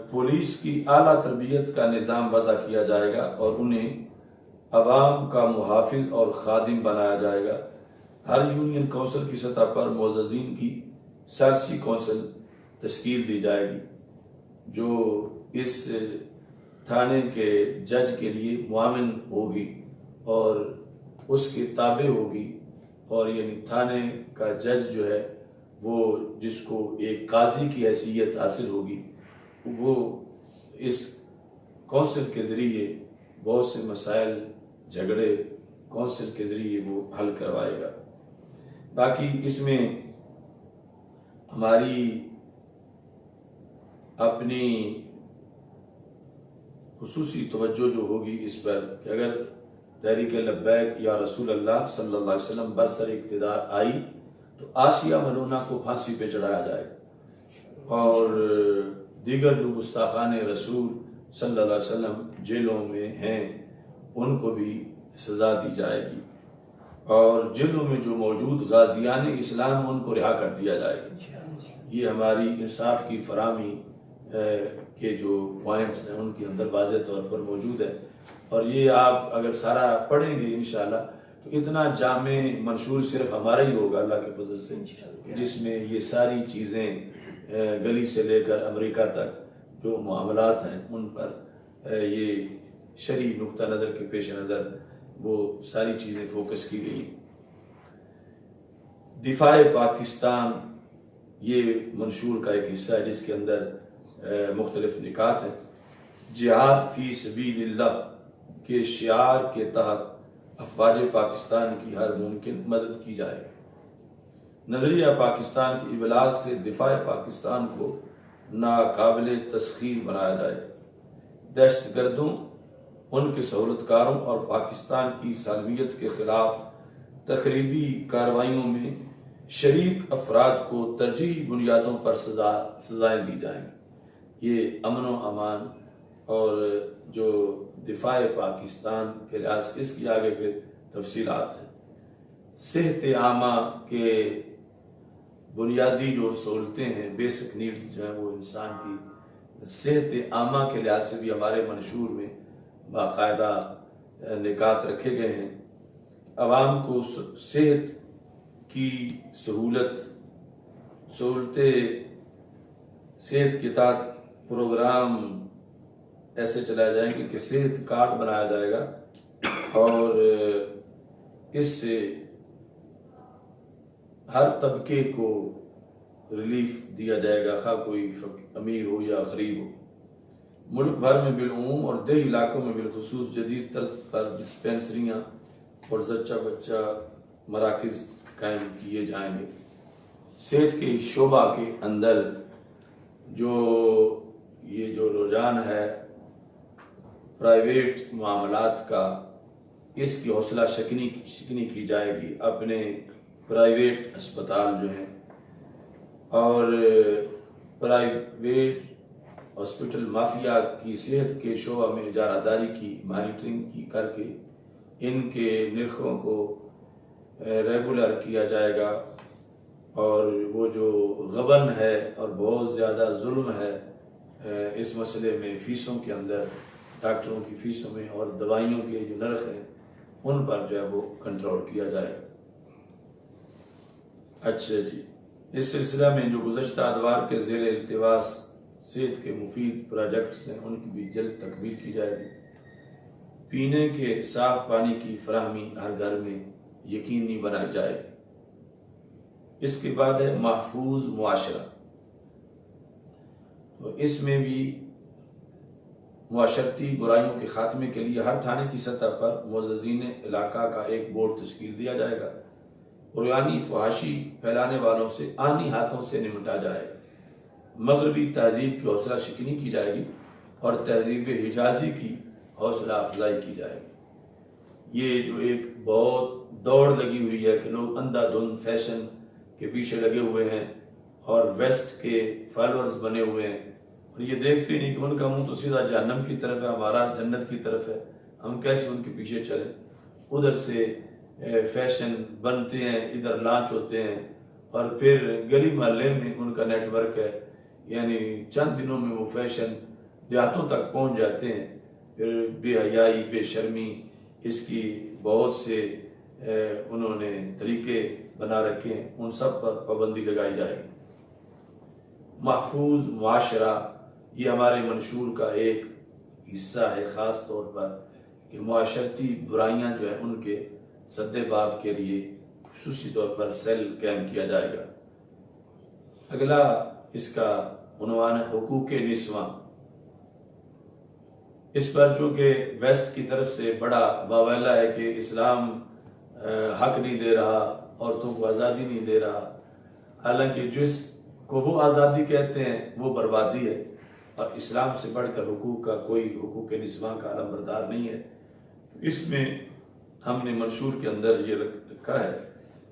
پولیس کی اعلیٰ تربیت کا نظام وضع کیا جائے گا اور انہیں عوام کا محافظ اور خادم بنایا جائے گا۔ ہر یونین کونسل کی سطح پر معززین کی سیاسی کونسل تشکیل دی جائے گی جو اس تھانے کے جج کے لیے معاون ہوگی اور اس کے تابع ہوگی، اور یعنی تھانے کا جج جو ہے وہ جس کو ایک قاضی کی حیثیت حاصل ہوگی، وہ اس کونسل کے ذریعے بہت سے مسائل جھگڑے کونسل کے ذریعے وہ حل کروائے گا۔ باقی اس میں ہماری اپنی خصوصی توجہ جو ہوگی اس پر کہ اگر تحریک لبیک یا رسول اللہ صلی اللہ علیہ وسلم برسر اقتدار آئی تو آسیہ ملونہ کو پھانسی پہ چڑھایا جائے اور دیگر جو گستاخان رسول صلی اللہ علیہ وسلم جیلوں میں ہیں ان کو بھی سزا دی جائے گی، اور جیلوں میں جو موجود غازیان اسلام ان کو رہا کر دیا جائے گا۔ یہ ہماری انصاف کی فراہمی کے جو پوائنٹس ہیں ان کے اندر واضح طور پر موجود ہے، اور یہ آپ اگر سارا پڑھیں گے انشاءاللہ تو اتنا جامع منشور صرف ہمارا ہی ہوگا اللہ کے فضل سے، جس میں یہ ساری چیزیں گلی سے لے کر امریکہ تک جو معاملات ہیں ان پر یہ شرعی نقطہ نظر کے پیش نظر وہ ساری چیزیں فوکس کی گئی ہیں۔ دفاع پاکستان یہ منشور کا ایک حصہ ہے جس کے اندر مختلف نکات ہیں۔ جہاد فی سبیل اللہ کے شعار کے تحت افواج پاکستان کی ہر ممکن مدد کی جائے۔ نظریہ پاکستان کی ابلاغ سے دفاع پاکستان کو ناقابل تسخیر بنایا جائے۔ دہشت گردوں، ان کے سہولت کاروں اور پاکستان کی سالمیت کے خلاف تخریبی کارروائیوں میں شریک افراد کو ترجیحی بنیادوں پر سزائیں دی جائیں گی۔ یہ امن و امان اور جو دفاع پاکستان کے لحاظ اس کی آگے پھر تفصیلات ہیں۔ صحت عامہ کے بنیادی جو سہولتیں ہیں، بیسک نیڈز جو ہیں وہ انسان کی صحت عامہ کے لحاظ سے بھی ہمارے منشور میں باقاعدہ نکات رکھے گئے ہیں۔ عوام کو صحت کی سہولتیں صحت کے تحت پروگرام ایسے چلائے جائیں گے کہ صحت کارڈ بنایا جائے گا اور اس سے ہر طبقے کو ریلیف دیا جائے گا، خواہ کوئی امیر ہو یا غریب ہو۔ ملک بھر میں بالعموم اور دیہی علاقوں میں بالخصوص جدید طرز پر ڈسپینسریاں اور زچہ بچہ مراکز قائم کیے جائیں گے۔ صحت کے شعبہ کے اندر یہ جو رجحان ہے پرائیویٹ معاملات کا، اس کی حوصلہ شکنی کی جائے گی۔ اپنے پرائیویٹ اسپتال جو ہیں اور پرائیویٹ ہاسپٹل مافیا کی صحت کے شعبہ میں اجارہ داری کی مانیٹرنگ کر کے ان کے نرخوں کو ریگولر کیا جائے گا، اور وہ جو غبن ہے اور بہت زیادہ ظلم ہے اس مسئلے میں، فیسوں کے اندر، ڈاکٹروں کی فیسوں میں اور دوائیوں کے جو نرخ ہیں ان پر جو ہے وہ کنٹرول کیا جائے گا۔ اچھا جی، اس سلسلہ میں جو گزشتہ ادوار کے زیر التواس صحت کے مفید پروجیکٹس ہیں ان کی بھی جلد تکمیل کی جائے گی۔ پینے کے صاف پانی کی فراہمی ہر گھر میں یقینی بنائی جائے گی۔ اس کے بعد ہے محفوظ معاشرہ، تو اس میں بھی معاشرتی برائیوں کے خاتمے کے لیے ہر تھانے کی سطح پر معززین علاقہ کا ایک بورڈ تشکیل دیا جائے گا۔ عریانی فحاشی پھیلانے والوں سے آنی ہاتھوں سے نمٹا جائے گا۔ مغربی تہذیب کی حوصلہ شکنی کی جائے گی اور تہذیب حجازی کی حوصلہ افزائی کی جائے گی۔ یہ جو ایک بہت دوڑ لگی ہوئی ہے کہ لوگ اندھا دھند فیشن کے پیچھے لگے ہوئے ہیں اور ویسٹ کے فالورز بنے ہوئے ہیں، اور یہ دیکھتے نہیں کہ ان کا منہ تو سیدھا جہنم کی طرف ہے، ہمارا جنت کی طرف ہے، ہم کیسے ان کے پیچھے چلیں۔ ادھر سے فیشن بنتے ہیں، ادھر لانچ ہوتے ہیں، اور پھر گلی محلے میں ان کا نیٹ ورک ہے، یعنی چند دنوں میں وہ فیشن دیہاتوں تک پہنچ جاتے ہیں۔ پھر بے حیائی، بے شرمی، اس کی بہت سے انہوں نے طریقے بنا رکھے ہیں، ان سب پر پابندی لگائی جائے گی۔ محفوظ معاشرہ یہ ہمارے منشور کا ایک حصہ ہے، خاص طور پر کہ معاشرتی برائیاں جو ہیں ان کے سد باب کے لیے خصوصی طور پر سیل قائم کیا جائے گا۔ اگلا اس کا عنوان ہے حقوق نسواں۔ اس پر چونکہ ویسٹ کی طرف سے بڑا واویلا ہے کہ اسلام حق نہیں دے رہا، عورتوں کو آزادی نہیں دے رہا، حالانکہ جس کو وہ آزادی کہتے ہیں وہ بربادی ہے، اور اسلام سے بڑھ کر حقوق کا کوئی حقوق نسواں کا علمبردار نہیں ہے۔ اس میں ہم نے منشور کے اندر یہ رکھا ہے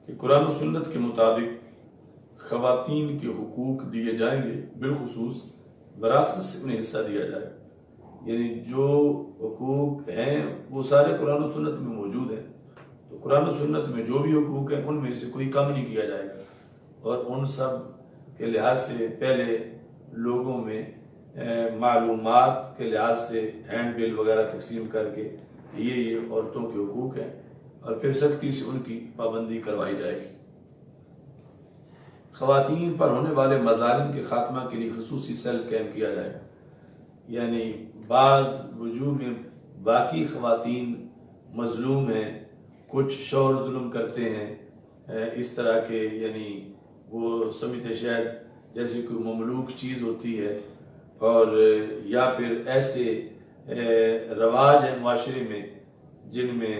کہ قرآن و سنت کے مطابق خواتین کے حقوق دیے جائیں گے، بالخصوص وراثت سے انہیں حصہ دیا جائے، یعنی جو حقوق ہیں وہ سارے قرآن و سنت میں موجود ہیں، تو قرآن و سنت میں جو بھی حقوق ہیں ان میں سے کوئی کم نہیں کیا جائے گا، اور ان سب کے لحاظ سے پہلے لوگوں میں معلومات کے لحاظ سے ہینڈ بل وغیرہ تقسیم کر کے یہ عورتوں کے حقوق ہیں، اور پھر سختی سے ان کی پابندی کروائی جائے گی۔ خواتین پر ہونے والے مظالم کے خاتمہ کے لیے خصوصی سیل قائم کیا جائے گا، یعنی بعض وجوہ میں واقعی خواتین مظلوم ہیں، کچھ شوہر ظلم کرتے ہیں، اس طرح کے، یعنی وہ سمجھتے شاید جیسے کوئی مملوک چیز ہوتی ہے، اور یا پھر ایسے رواج ہیں معاشرے میں جن میں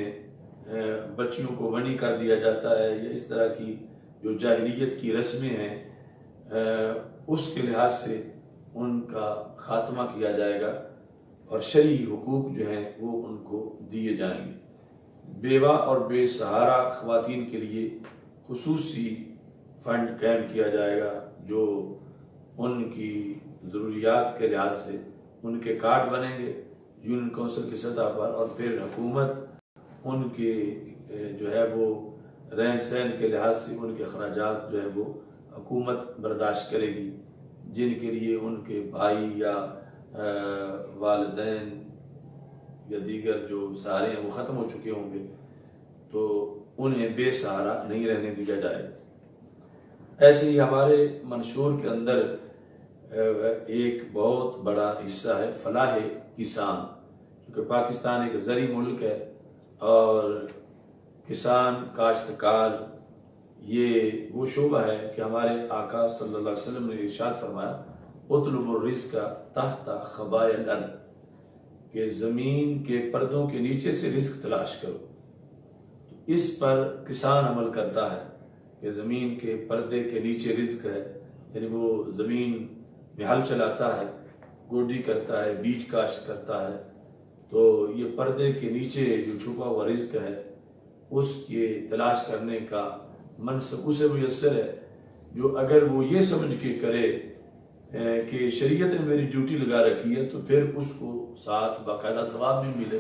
بچیوں کو ونی کر دیا جاتا ہے، یا اس طرح کی جو جاہلیت کی رسمیں ہیں، اس کے لحاظ سے ان کا خاتمہ کیا جائے گا، اور شرعی حقوق جو ہیں وہ ان کو دیے جائیں گے۔ بیوہ اور بے سہارا خواتین کے لیے خصوصی فنڈ قائم کیا جائے گا، جو ان کی ضروریات کے لحاظ سے ان کے کارڈ بنیں گے یونین کونسل کی سطح پر، اور پھر حکومت ان کے جو ہے وہ رہن سہن کے لحاظ سے ان کے اخراجات جو ہے وہ حکومت برداشت کرے گی، جن کے لیے ان کے بھائی یا والدین یا دیگر جو سہارے ہیں وہ ختم ہو چکے ہوں گے، تو انہیں بے سہارا نہیں رہنے دیا جائے گا۔ ایسے ہی ہمارے منشور کے اندر ایک بہت بڑا حصہ ہے فلاح کسان، کیونکہ پاکستان ایک زرعی ملک ہے، اور کسان، کاشتکار، یہ وہ شعبہ ہے کہ ہمارے آقا صلی اللہ علیہ وسلم نے ارشاد فرمایا اطلب الرزق تحت خبائے الارض، کہ زمین کے پردوں کے نیچے سے رزق تلاش کرو۔ تو اس پر کسان عمل کرتا ہے، کہ زمین کے پردے کے نیچے رزق ہے، یعنی وہ زمین میں ہل چلاتا ہے، گوڈی کرتا ہے، بیج کاشت کرتا ہے، تو یہ پردے کے نیچے جو چھپا ہوا رزق ہے اس کے تلاش کرنے کا منصب اسے میسر ہے، جو اگر وہ یہ سمجھ کے کرے کہ شریعت نے میری ڈیوٹی لگا رکھی ہے تو پھر اس کو ساتھ باقاعدہ ثواب بھی ملے۔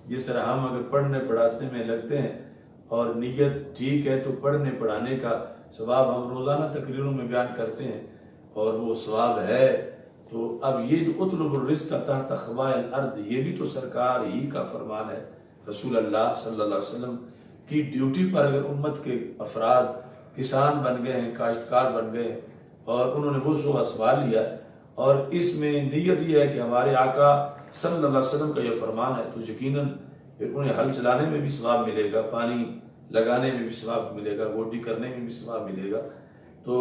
جس طرح ہم اگر پڑھنے پڑھانے میں لگتے ہیں اور نیت ٹھیک ہے تو پڑھنے پڑھانے کا ثواب ہم روزانہ تقریروں میں بیان کرتے ہیں اور وہ ثواب ہے، تو اب یہ جو اطلب الرزق تحت خبائل الارض، یہ بھی تو سرکار ہی کا فرمان ہے۔ رسول اللہ صلی اللہ علیہ وسلم کی ڈیوٹی پر اگر امت کے افراد کسان بن گئے ہیں، کاشتکار بن گئے ہیں اور انہوں نے وہ شعبہ سنبھال لیا اور اس میں نیت یہ ہے کہ ہمارے آقا صلی اللہ علیہ وسلم کا یہ فرمان ہے، تو یقیناً پھر انہیں ہل چلانے میں بھی ثواب ملے گا، پانی لگانے میں بھی ثواب ملے گا، گوڈی کرنے میں بھی ثواب ملے گا۔ تو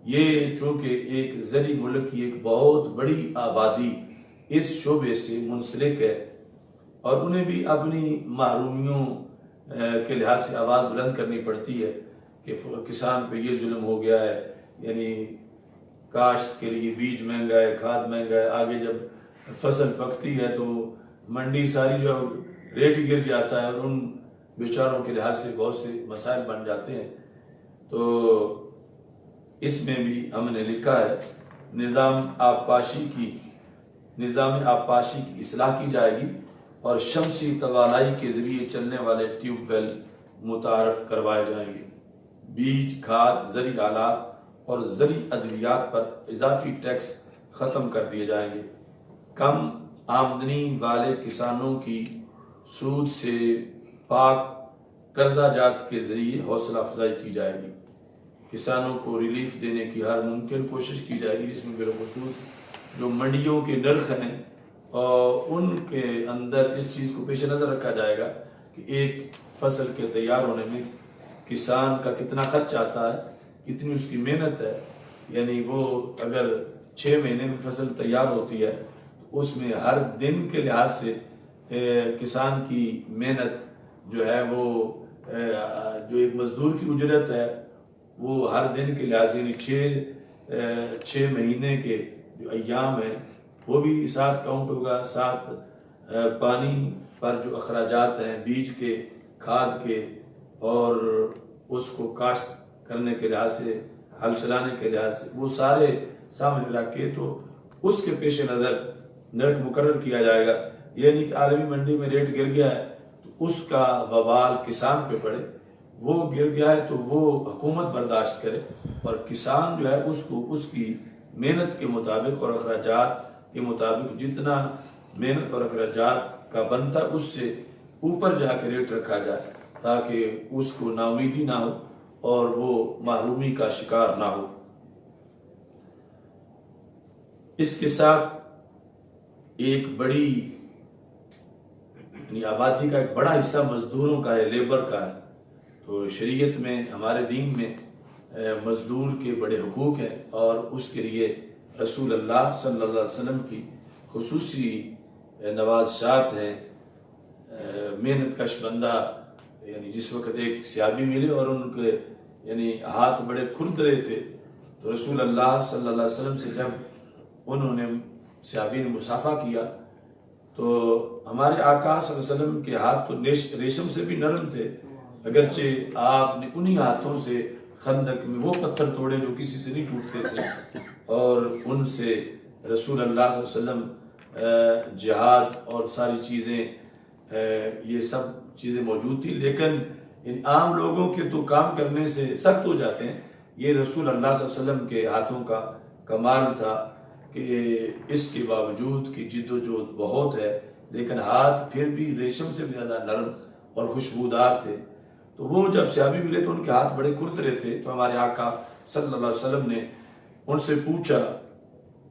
یہ چونکہ ایک زرعی ملک کی ایک بہت بڑی آبادی اس شعبے سے منسلک ہے اور انہیں بھی اپنی محرومیوں کے لحاظ سے آواز بلند کرنی پڑتی ہے کہ کسان پہ یہ ظلم ہو گیا ہے، یعنی کاشت کے لیے بیج مہنگا ہے، کھاد مہنگا ہے، آگے جب فصل پکتی ہے تو منڈی ساری جو ریٹ گر جاتا ہے اور ان بیچاروں کے لحاظ سے بہت سے مسائل بن جاتے ہیں۔ تو اس میں بھی ہم نے لکھا ہے نظام آبپاشی کی اصلاح کی جائے گی اور شمسی توانائی کے ذریعے چلنے والے ٹیوب ویل متعارف کروائے جائیں گے، بیج، کھاد، زرعی آلات اور زرعی ادویات پر اضافی ٹیکس ختم کر دیے جائیں گے، کم آمدنی والے کسانوں کی سود سے پاک قرضہ جات کے ذریعے حوصلہ افزائی کی جائے گی، کسانوں کو ریلیف دینے کی ہر ممکن کوشش کی جائے گی، جس میں بالخصوص جو منڈیوں کے نرخ ہیں اور ان کے اندر اس چیز کو پیش نظر رکھا جائے گا کہ ایک فصل کے تیار ہونے میں کسان کا کتنا خرچ آتا ہے، کتنی اس کی محنت ہے، یعنی وہ اگر 6 مہینے میں فصل تیار ہوتی ہے تو اس میں ہر دن کے لحاظ سے کسان کی محنت جو ہے وہ جو ایک مزدور کی اجرت ہے وہ ہر دن کے لحاظ سے یعنی 6 مہینے کے جو ایام ہیں وہ بھی ساتھ کاؤنٹ ہوگا، ساتھ پانی پر جو اخراجات ہیں بیج کے، کھاد کے اور اس کو کاشت کرنے کے لحاظ سے، ہل چلانے کے لحاظ سے، وہ سارے سامنے رکھ کے تو اس کے پیش نظر نرخ مقرر کیا جائے گا۔ یعنی کہ عالمی منڈی میں ریٹ گر گیا ہے تو اس کا وبال کسان پہ پڑے، وہ گر گیا ہے تو وہ حکومت برداشت کرے اور کسان جو ہے اس کو اس کی محنت کے مطابق اور اخراجات کے مطابق جتنا محنت اور اخراجات کا بنتا اس سے اوپر جا کے ریٹ رکھا جائے تاکہ اس کو نا امیدی نہ ہو اور وہ محرومی کا شکار نہ ہو۔ اس کے ساتھ ایک بڑی یعنی آبادی کا ایک بڑا حصہ مزدوروں کا ہے، لیبر کا ہے، تو شریعت میں ہمارے دین میں مزدور کے بڑے حقوق ہیں اور اس کے لیے رسول اللہ صلی اللہ علیہ وسلم کی خصوصی نوازشات ہیں۔ محنت کش بندہ یعنی جس وقت ایک صحابی ملے اور ان کے یعنی ہاتھ بڑے کھردرے تھے تو رسول اللہ صلی اللہ علیہ وسلم سے جب انہوں نے صحابی نے مصافحہ کیا تو ہمارے آقا صلی اللہ علیہ وسلم کے ہاتھ تو ریشم سے بھی نرم تھے، اگرچہ آپ نے انہی ہاتھوں سے خندق میں وہ پتھر توڑے جو کسی سے نہیں ٹوٹتے تھے اور ان سے رسول اللہ صلی اللہ علیہ وسلم جہاد اور ساری چیزیں یہ سب چیزیں موجود تھی، لیکن ان عام لوگوں کے تو کام کرنے سے سخت ہو جاتے ہیں، یہ رسول اللہ صلی اللہ علیہ وسلم کے ہاتھوں کا کمال تھا کہ اس کے باوجود کہ جد و جہد بہت ہے لیکن ہاتھ پھر بھی ریشم سے بھی زیادہ نرم اور خوشبودار تھے۔ تو وہ جب صحابی ملے تو ان کے ہاتھ بڑے کھردرے تھے تو ہمارے آقا صلی اللہ علیہ وسلم نے ان سے پوچھا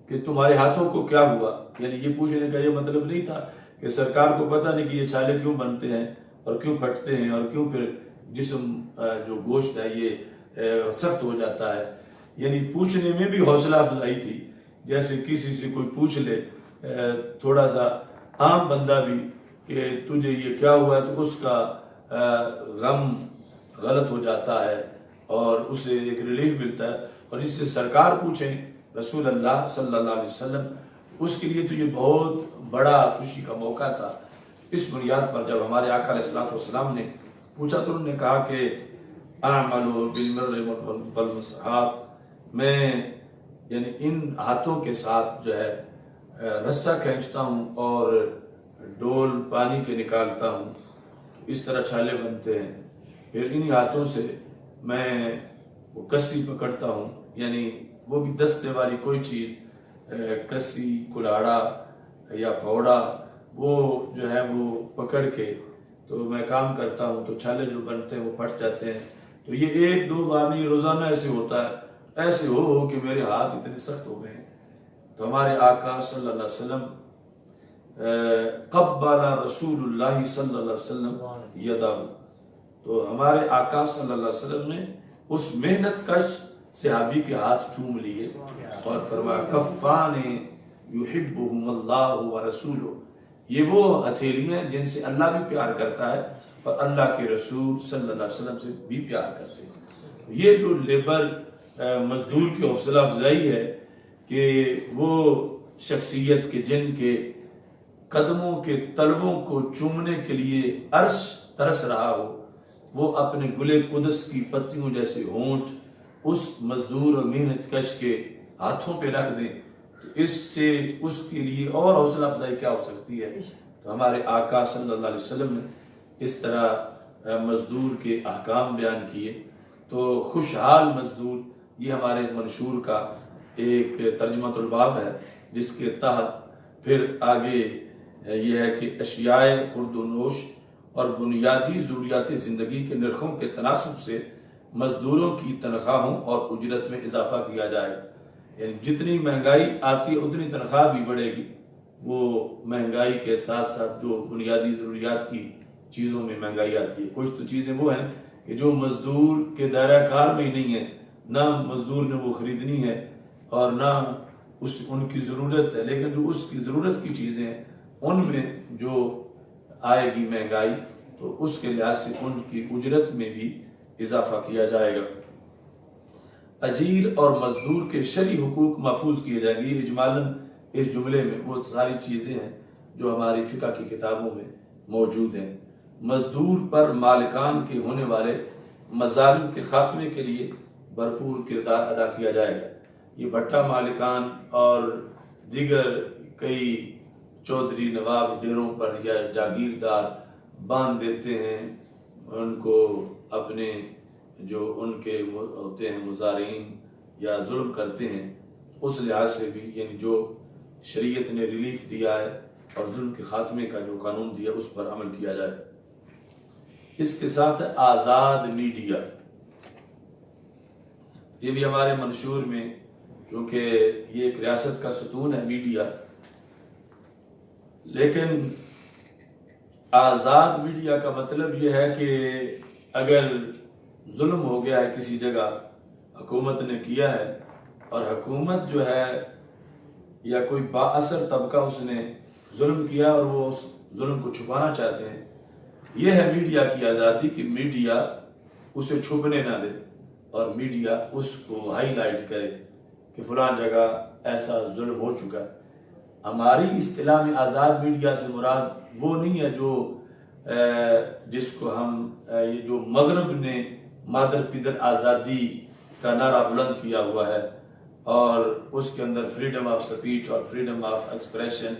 کہ تمہارے ہاتھوں کو کیا ہوا، یعنی یہ پوچھنے کا یہ مطلب نہیں تھا کہ سرکار کو پتہ نہیں کہ یہ چھالے کیوں بنتے ہیں اور کیوں پھٹتے ہیں اور کیوں پھر جسم جو گوشت ہے یہ سخت ہو جاتا ہے، یعنی پوچھنے میں بھی حوصلہ افزائی تھی، جیسے کسی سے کوئی پوچھ لے تھوڑا سا عام بندہ بھی کہ تجھے یہ کیا ہوا ہے تو اس کا غم غلط ہو جاتا ہے اور اسے ایک ریلیف ملتا ہے، اور اس سے سرکار پوچھیں رسول اللہ صلی اللہ علیہ وسلم، اس کے لیے تو یہ بہت بڑا خوشی کا موقع تھا۔ اس بنیاد پر جب ہمارے آقا علیہ الصلوۃ والسلام نے پوچھا تو انہوں نے کہا کہ اعمل بالمر والمصحاب، میں یعنی ان ہاتھوں کے ساتھ جو ہے رسہ کھینچتا ہوں اور ڈول پانی کے نکالتا ہوں، اس طرح چھالے بنتے ہیں، پھر انہی ہاتھوں سے میں وہ کسی پکڑتا ہوں، یعنی وہ بھی دستے والی کوئی چیز، کسی، کلاڑا یا پھوڑا، وہ جو ہے وہ پکڑ کے تو میں کام کرتا ہوں تو چھالے جو بنتے ہیں وہ پھٹ جاتے ہیں۔ تو یہ ایک دو بار نہیں، روزانہ ایسے ہوتا ہے، ایسے ہو کہ میرے ہاتھ اتنے سخت ہو گئے ہیں۔ تو ہمارے آقا صلی اللہ علیہ وسلم قبل رسول اللہ صلی اللہ علیہ وسلم یدہ، تو ہمارے آقا صلی اللہ علیہ وسلم نے اس محنت کش صحابی کے ہاتھ چوم لیے اور فرمایا کفان یحبہم اللہ ورسولہ، یہ وہ ہتھیلیاں ہیں جن سے اللہ بھی پیار کرتا ہے اور اللہ کے رسول صلی اللہ علیہ وسلم سے بھی پیار کرتے ہیں۔ یہ جو لیبر مزدور کی حوصلہ افزائی ہے کہ وہ شخصیت کے جن کے قدموں کے تلووں کو چومنے کے لیے عرش ترس رہا ہو، وہ اپنے گلے قدس کی پتیوں جیسے ہونٹ اس مزدور اور محنت کش کے ہاتھوں پہ رکھ دیں، تو اس سے اس کے لیے اور حوصلہ افزائی کیا ہو سکتی ہے۔ تو ہمارے آقا صلی اللہ علیہ وسلم نے اس طرح مزدور کے احکام بیان کیے۔ تو خوشحال مزدور یہ ہمارے منشور کا ایک ترجمۃ الباب ہے، جس کے تحت پھر آگے یہ ہے کہ اشیاء خورد و نوش اور بنیادی ضروریات زندگی کے نرخوں کے تناسب سے مزدوروں کی تنخواہوں اور اجرت میں اضافہ کیا جائے، یعنی جتنی مہنگائی آتی ہے اتنی تنخواہ بھی بڑھے گی۔ وہ مہنگائی کے ساتھ ساتھ جو بنیادی ضروریات کی چیزوں میں مہنگائی آتی ہے، کچھ تو چیزیں وہ ہیں کہ جو مزدور کے دائرہ کار میں ہی نہیں ہیں، نہ مزدور نے وہ خریدنی ہے اور نہ ان کی ضرورت ہے، لیکن جو اس کی ضرورت کی چیزیں ہیں ان میں جو آئے گی مہنگائی، تو اس کے لحاظ سے ان کی اجرت میں بھی اضافہ کیا جائے گا۔ اجیر اور مزدور کے شرعی حقوق محفوظ کیے جائیں گے۔ یہ اجمالاً اس جملے میں وہ ساری چیزیں ہیں جو ہماری فقہ کی کتابوں میں موجود ہیں۔ مزدور پر مالکان کے ہونے والے مظالم کے خاتمے کے لیے بھرپور کردار ادا کیا جائے گا۔ یہ بھٹا مالکان اور دیگر کئی چودھری نواب ڈیروں پر یا جاگیردار باندھ دیتے ہیں ان کو، اپنے جو ان کے ہوتے ہیں مزارعین یا ظلم کرتے ہیں، اس لحاظ سے بھی یعنی جو شریعت نے ریلیف دیا ہے اور ظلم کے خاتمے کا جو قانون دیا اس پر عمل کیا جائے۔ اس کے ساتھ آزاد میڈیا، یہ بھی ہمارے منشور میں، چونکہ یہ ایک ریاست کا ستون ہے میڈیا، لیکن آزاد میڈیا کا مطلب یہ ہے کہ اگر ظلم ہو گیا ہے کسی جگہ، حکومت نے کیا ہے، اور حکومت جو ہے یا کوئی با اثر طبقہ اس نے ظلم کیا اور وہ اس ظلم کو چھپانا چاہتے ہیں، یہ ہے میڈیا کی آزادی کہ میڈیا اسے چھپنے نہ دے اور میڈیا اس کو ہائی لائٹ کرے کہ فلاں جگہ ایسا ظلم ہو چکا ہے۔ ہماری اصطلاح میں آزاد میڈیا سے مراد وہ نہیں ہے جو جس کو ہم یہ جو مغرب نے مادر پدر آزادی کا نعرہ بلند کیا ہوا ہے، اور اس کے اندر فریڈم آف سپیچ اور فریڈم آف ایکسپریشن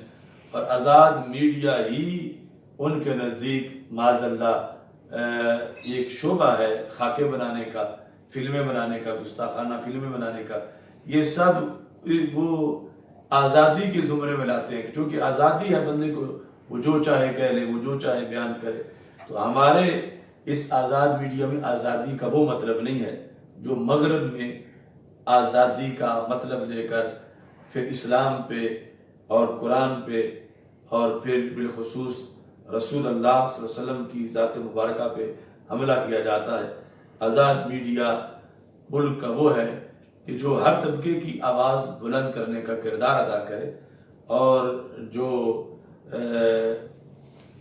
اور آزاد میڈیا ہی ان کے نزدیک معاذ اللہ ایک شعبہ ہے خاکے بنانے کا، فلمیں بنانے کا، گستاخانہ فلمیں بنانے کا۔ یہ سب وہ آزادی کے زمرے میں لاتے ہیں، چونکہ آزادی ہے بندے کو، وہ جو چاہے کہہ لے، وہ جو چاہے بیان کرے۔ تو ہمارے اس آزاد میڈیا میں آزادی کا وہ مطلب نہیں ہے جو مغرب میں آزادی کا مطلب لے کر پھر اسلام پہ اور قرآن پہ اور پھر بالخصوص رسول اللہ صلی اللہ علیہ وسلم کی ذات مبارکہ پہ حملہ کیا جاتا ہے۔ آزاد میڈیا ملک کا وہ ہے کہ جو ہر طبقے کی آواز بلند کرنے کا کردار ادا کرے، اور جو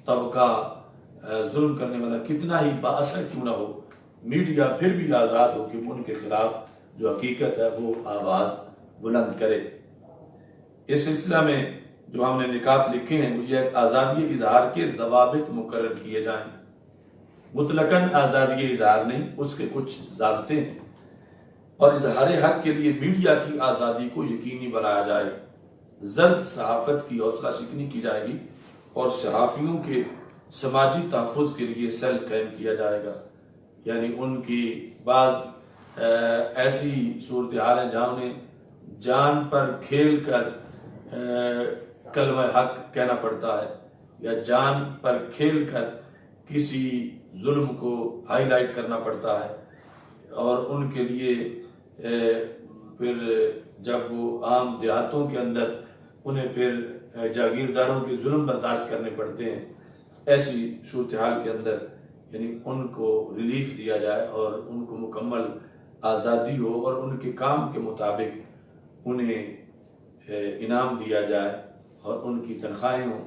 طبقہ ظلم کرنے والا کتنا ہی با اثر کیوں نہ ہو، میڈیا پھر بھی آزاد ہو کہ وہ ان کے خلاف جو حقیقت ہے وہ آواز بلند کرے۔ اس سلسلہ میں جو ہم نے نکات لکھے ہیں وہ یہ آزادی اظہار کے ضوابط مقرر کیے جائیں۔ مطلقاً آزادی اظہار نہیں، اس کے کچھ ضابطے ہیں، اور اظہار حق کے لیے میڈیا کی آزادی کو یقینی بنایا جائے، زرد صحافت کی حوصلہ شکنی کی جائے گی، اور صحافیوں کے سماجی تحفظ کے لیے سیل قائم کیا جائے گا۔ یعنی ان کی بعض ایسی صورتحال ہیں جہاں انہیں جان پر کھیل کر کلمہ حق کہنا پڑتا ہے، یا جان پر کھیل کر کسی ظلم کو ہائی لائٹ کرنا پڑتا ہے، اور ان کے لیے پھر جب وہ عام دیہاتوں کے اندر انہیں پھر جاگیرداروں کے ظلم برداشت کرنے پڑتے ہیں، ایسی صورتحال کے اندر یعنی ان کو ریلیف دیا جائے اور ان کو مکمل آزادی ہو، اور ان کے کام کے مطابق انہیں انعام دیا جائے اور ان کی تنخواہیں ہوں۔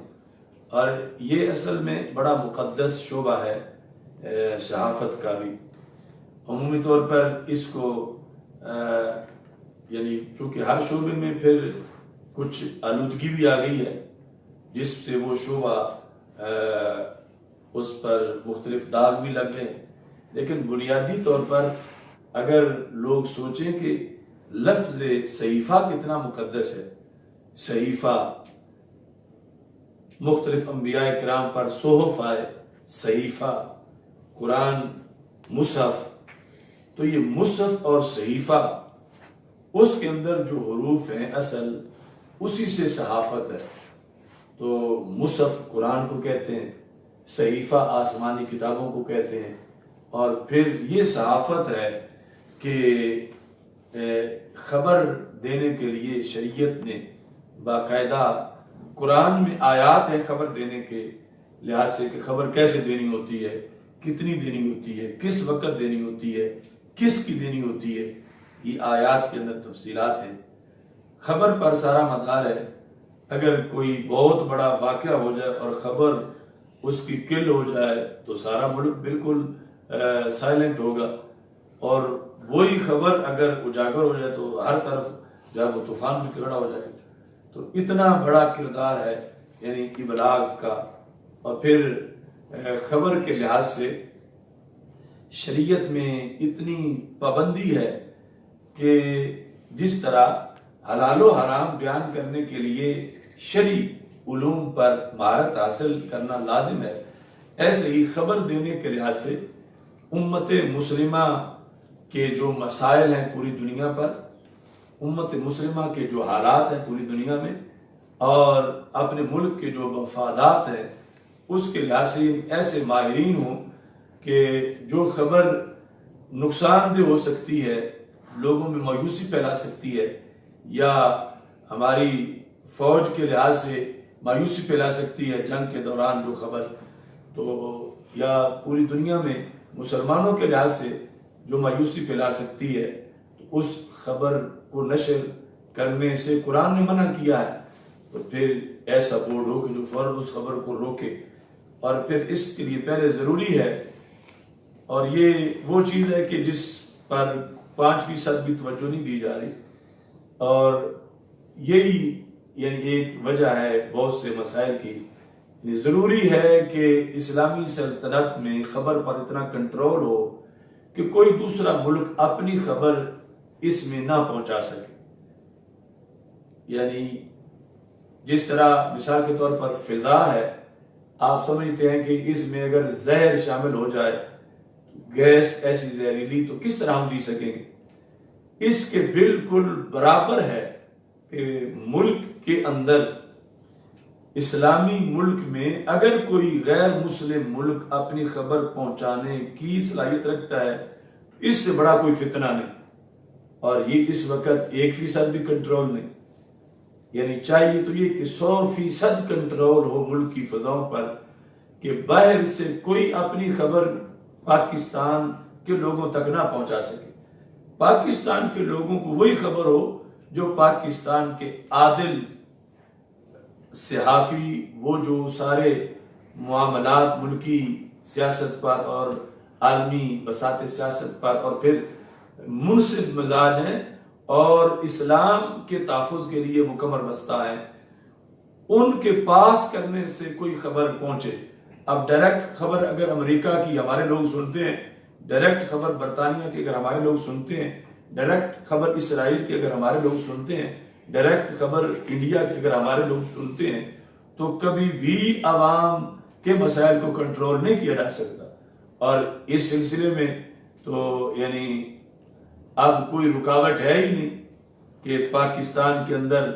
اور یہ اصل میں بڑا مقدس شعبہ ہے صحافت کا بھی۔ عمومی طور پر اس کو یعنی چونکہ ہر شعبے میں پھر کچھ آلودگی بھی آ گئی ہے جس سے وہ شعبہ اس پر مختلف داغ بھی لگ گئے، لیکن بنیادی طور پر اگر لوگ سوچیں کہ لفظ صحیفہ کتنا مقدس ہے، صحیفہ مختلف انبیاء کرام پر صحف آئے، صحیفہ قرآن، مصحف، تو یہ مصحف اور صحیفہ اس کے اندر جو حروف ہیں اصل اسی سے صحافت ہے۔ تو مصحف قرآن کو کہتے ہیں، صحیفہ آسمانی کتابوں کو کہتے ہیں، اور پھر یہ صحافت ہے کہ خبر دینے کے لیے شریعت نے باقاعدہ قرآن میں آیات ہیں خبر دینے کے لحاظ سے کہ خبر کیسے دینی ہوتی ہے، کتنی دینی ہوتی ہے، کس وقت دینی ہوتی ہے، کس کی دینی ہوتی ہے، یہ آیات کے اندر تفصیلات ہیں۔ خبر پر سارا مدار ہے۔ اگر کوئی بہت بڑا واقعہ ہو جائے اور خبر اس کی کل ہو جائے تو سارا ملک بالکل سائلنٹ ہوگا، اور وہی خبر اگر اجاگر ہو جائے تو ہر طرف جب وہ طوفان بھی کھڑا ہو جائے۔ تو اتنا بڑا کردار ہے یعنی ابلاغ کا۔ اور پھر خبر کے لحاظ سے شریعت میں اتنی پابندی ہے کہ جس طرح حلال و حرام بیان کرنے کے لیے شرعی علوم پر مہارت حاصل کرنا لازم ہے، ایسے ہی خبر دینے کے لحاظ سے امت مسلمہ کے جو مسائل ہیں پوری دنیا پر، امت مسلمہ کے جو حالات ہیں پوری دنیا میں، اور اپنے ملک کے جو مفادات ہیں اس کے لحاظ سے ایسے ماہرین ہوں کہ جو خبر نقصان دہ ہو سکتی ہے، لوگوں میں مایوسی پھیلا سکتی ہے، یا ہماری فوج کے لحاظ سے مایوسی پھیلا سکتی ہے جنگ کے دوران جو خبر، تو یا پوری دنیا میں مسلمانوں کے لحاظ سے جو مایوسی پھیلا سکتی ہے، تو اس خبر کو نشر کرنے سے قرآن نے منع کیا ہے۔ تو پھر ایسا بورڈ ہو کہ جو فوراً اس خبر کو روکے، اور پھر اس کے لیے پہلے ضروری ہے، اور یہ وہ چیز ہے کہ جس پر 5% بھی توجہ نہیں دی جا رہی، اور یہی یعنی ایک وجہ ہے بہت سے مسائل کی۔ یعنی ضروری ہے کہ اسلامی سلطنت میں خبر پر اتنا کنٹرول ہو کہ کوئی دوسرا ملک اپنی خبر اس میں نہ پہنچا سکے۔ یعنی جس طرح مثال کے طور پر فضا ہے، آپ سمجھتے ہیں کہ اس میں اگر زہر شامل ہو جائے، گیس ایسی زہریلی، تو کس طرح ہم جی سکیں گے؟ اس کے بالکل برابر ہے کہ ملک کے اندر، اسلامی ملک میں اگر کوئی غیر مسلم ملک اپنی خبر پہنچانے کی صلاحیت رکھتا ہے، اس سے بڑا کوئی فتنہ نہیں، اور یہ اس وقت 1% بھی کنٹرول نہیں۔ یعنی چاہیے تو یہ کہ 100% کنٹرول ہو ملک کی فضاؤں پر، کہ باہر سے کوئی اپنی خبر پاکستان کے لوگوں تک نہ پہنچا سکے۔ پاکستان کے لوگوں کو وہی خبر ہو جو پاکستان کے عادل صحافی، وہ جو سارے معاملات ملکی سیاست پر اور عالمی بساط سیاست پر، اور پھر منصف مزاج ہیں اور اسلام کے تحفظ کے لیے وہ کمر بستہ ہیں، ان کے پاس کرنے سے کوئی خبر پہنچے. اب ڈائریکٹ خبر اگر امریکہ کی ہمارے لوگ سنتے ہیں، ڈائریکٹ خبر برطانیہ کی اگر ہمارے لوگ سنتے ہیں، ڈائریکٹ خبر اسرائیل کی اگر ہمارے لوگ سنتے ہیں، ڈائریکٹ خبر انڈیا کی اگر ہمارے لوگ سنتے ہیں، تو کبھی بھی عوام کے مسائل کو کنٹرول نہیں کیا جا سکتا. اور اس سلسلے میں تو یعنی اب کوئی رکاوٹ ہے ہی نہیں کہ پاکستان کے اندر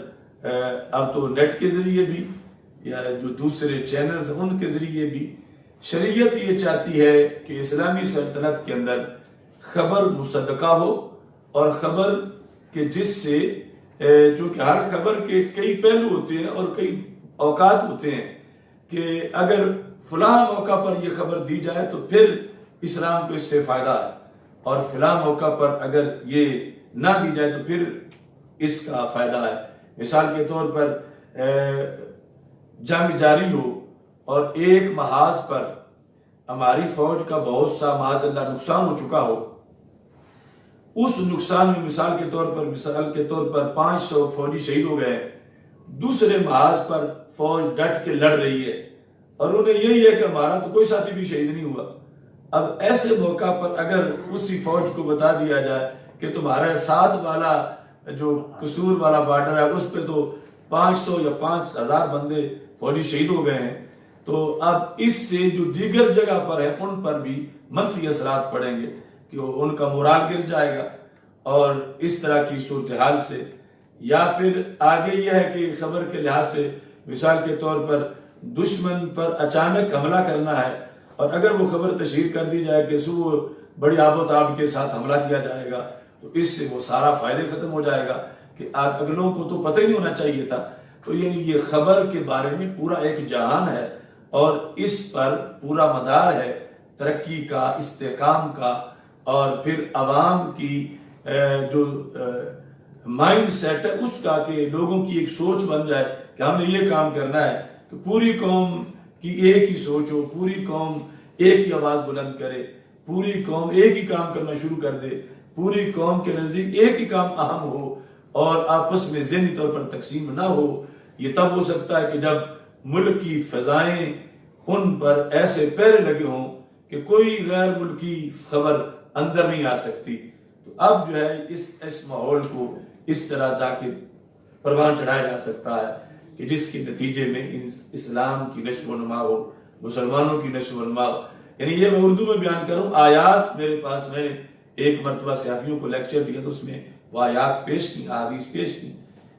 اب تو نیٹ کے ذریعے بھی یا جو دوسرے چینلز ہیں ان کے ذریعے بھی شریعت یہ چاہتی ہے کہ اسلامی سلطنت کے اندر خبر مصدقہ ہو، اور خبر کہ جس سے چونکہ ہر خبر کے کئی پہلو ہوتے ہیں اور کئی اوقات ہوتے ہیں کہ اگر فلاں موقع پر یہ خبر دی جائے تو پھر اسلام کو اس سے فائدہ ہے، اور فلاں موقع پر اگر یہ نہ دی جائے تو پھر اس کا فائدہ ہے. مثال کے طور پر جنگ جاری ہو اور ایک محاذ پر ہماری فوج کا بہت سا معاذ اللہ نقصان ہو چکا ہو، اس نقصان میں مثال کے طور پر 500 فوجی شہید ہو گئے، دوسرے محاذ پر فوج ڈٹ کے لڑ رہی ہے اور انہیں یہی ہے کہ ہمارا تو کوئی ساتھی بھی شہید نہیں ہوا. اب ایسے موقع پر اگر اسی فوج کو بتا دیا جائے کہ تمہارا ساتھ والا جو قصور والا بارڈر ہے اس پہ تو 500 یا 5000 بندے فوجی شہید ہو گئے ہیں، تو اب اس سے جو دیگر جگہ پر ہیں ان پر بھی منفی اثرات پڑیں گے کہ ان کا مورال گر جائے گا. اور اس طرح کی صورتحال سے یا پھر آگے یہ ہے کہ خبر کے لحاظ سے مثال کے طور پر دشمن پر اچانک حملہ کرنا ہے، اور اگر وہ خبر تشہیر کر دی جائے کہ صبح بڑی آب و تاب کے ساتھ حملہ کیا جائے گا، تو اس سے وہ سارا فائدے ختم ہو جائے گا کہ اگلوں کو تو پتہ ہی نہیں ہونا چاہیے تھا. تو یعنی یہ خبر کے بارے میں پورا ایک جہان ہے اور اس پر پورا مدار ہے ترقی کا، استحکام کا، اور پھر عوام کی جو مائنڈ سیٹ ہے اس کا کہ لوگوں کی ایک سوچ بن جائے کہ ہم نے یہ کام کرنا ہے، کہ پوری قوم کی ایک ہی سوچ ہو، پوری قوم ایک ہی آواز بلند کرے، پوری قوم ایک ہی کام کرنا شروع کر دے، پوری قوم کے نزدیک ایک ہی کام اہم ہو اور آپس میں ذہنی طور پر تقسیم نہ ہو. یہ تب ہو سکتا ہے کہ جب ملک کی فضائیں ان پر ایسے پہرے لگے ہوں کہ کوئی غیر ملکی خبر اندر نہیں آ سکتی. تو اب جو ہے اس ماحول کو اس طرح جا کے پروان چڑھایا جا سکتا ہے کہ جس کے نتیجے میں اسلام کی نشو و نما ہو، مسلمانوں کی نشو و نما ہو. یعنی یہ میں اردو میں بیان کروں، آیات میرے پاس، میں نے ایک مرتبہ صحافیوں کو لیکچر دیا تو اس میں وہ آیات پیش کی، احادیث پیش کی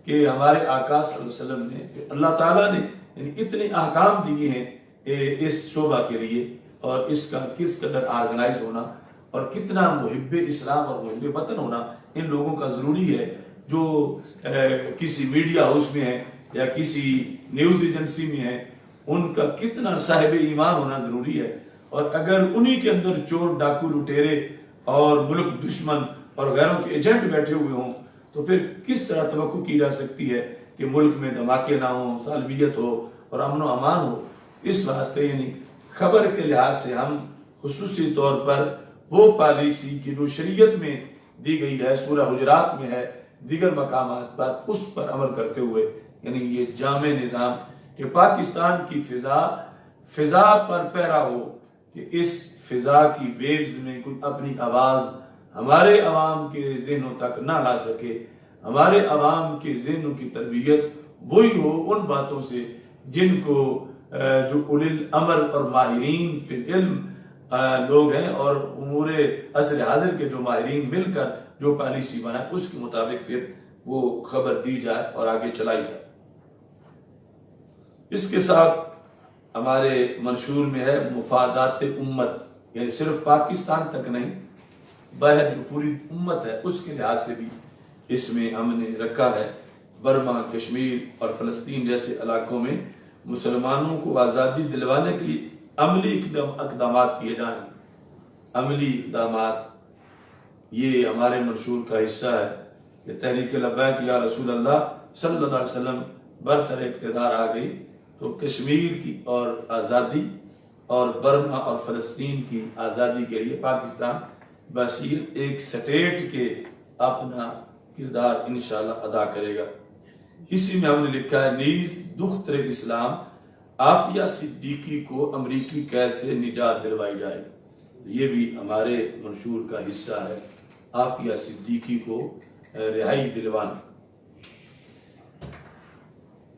کہ ہمارے آقا صلی اللہ علیہ وسلم نے، اللہ تعالیٰ نے یعنی اتنے احکام دیے ہیں اس شعبہ کے لیے، اور اس کا کس قدر آرگنائز ہونا اور کتنا محب اسلام اور محب وطن ہونا ان لوگوں کا ضروری ہے جو کسی میڈیا ہاؤس میں ہے یا کسی نیوز ایجنسی میں ہے، ان کا کتنا صاحب ایمان ہونا ضروری ہے. اور اگر انہی کے اندر چور، ڈاکو، لٹیرے اور ملک دشمن اور غیروں کے ایجنٹ بیٹھے ہوئے ہوں تو پھر کس طرح توقع کی جا سکتی ہے کہ ملک میں دھماکے نہ ہوں، سالمیت ہو اور امن و امان ہو. اس واسطے یعنی خبر کے لحاظ سے ہم خصوصی طور پر وہ پالیسی کی جو شریعت میں دی گئی ہے، سورہ حجرات میں ہے، دیگر مقامات پر، اس پر عمل کرتے ہوئے یعنی یہ جامع نظام کہ پاکستان کی فضا پر پیرا ہو، کہ اس فضا کی ویوز میں کوئی اپنی آواز ہمارے عوام کے ذہنوں تک نہ لا سکے. ہمارے عوام کے ذہنوں کی تربیت وہی ہو ان باتوں سے جن کو جو اولی الامر اور ماہرین فی العلم لوگ ہیں اور امور عصر حاضر کے جو ماہرین مل کر جو پالیسی بنائے اس کے مطابق پھر وہ خبر دی جائے اور آگے چلائی جائے. اس کے ساتھ ہمارے منشور میں ہے مفادات امت، یعنی صرف پاکستان تک نہیں، باہر جو پوری امت ہے اس کے لحاظ سے بھی اس میں ہم نے رکھا ہے. برما، کشمیر اور فلسطین جیسے علاقوں میں مسلمانوں کو آزادی دلوانے کے لیے عملی اقدامات کیے جائیں. عملی اقدامات یہ ہمارے منشور کا حصہ ہے کہ تحریک لبیک یا رسول اللہ صلی اللہ علیہ وسلم برسر اقتدار آ گئی تو کشمیر کی اور آزادی اور برما اور فلسطین کی آزادی کے لیے پاکستان بصیرت ایک سٹیٹ کے اپنا کردار انشاءاللہ ادا کرے گا۔ اسی میں ہم نے لکھا ہے نیز دختر اسلام عافیہ صدیقی کو امریکی قید سے نجات دلوائی جائے، یہ بھی ہمارے منشور کا حصہ ہے، عافیہ صدیقی کو رہائی دلوانا۔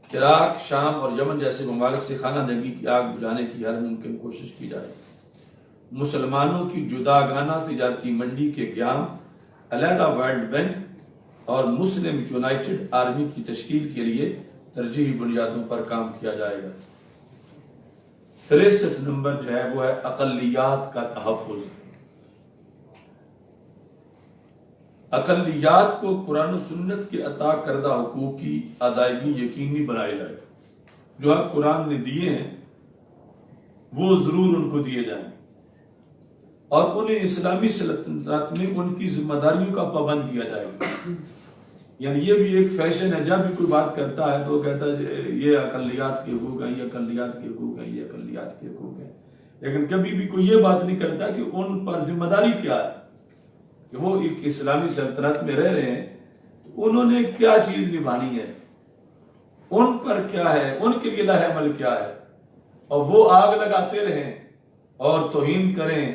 عراق، شام اور یمن جیسے ممالک سے خانہ جنگی کی آگ بجھانے کی ہر ممکن کوشش کی جائے۔ مسلمانوں کی جداگانہ تجارتی منڈی کے قیام، علیحدہ ورلڈ بینک اور مسلم یونائٹڈ آرمی کی تشکیل کے لیے ترجیحی بنیادوں پر کام کیا جائے گا۔ 63 نمبر جو ہے وہ ہے اقلیات کا تحفظ۔ اقلیات کو قرآن و سنت کے عطا کردہ حقوق کی ادائیگی یقینی بنائی جائے، جو حق قرآن نے دیے ہیں وہ ضرور ان کو دیے جائیں، اور انہیں اسلامی سلطنت میں ان کی ذمہ داریوں کا پابند کیا جائے گا۔ یعنی یہ بھی ایک فیشن ہے، جب بھی کوئی بات کرتا ہے تو وہ کہتا ہے یہ اقلیات کے حقوق ہیں، یہ اقلیات کے حقوق ہیں، یہ اقلیات کے حقوق ہیں، لیکن کبھی بھی کوئی یہ بات نہیں کرتا کہ ان پر ذمہ داری کیا ہے، کہ وہ ایک اسلامی سلطنت میں رہ رہے ہیں، انہوں نے کیا چیز نبھانی ہے، ان پر کیا ہے، ان کے لیے لائحہ عمل کیا ہے، اور وہ آگ لگاتے رہیں اور توہین کریں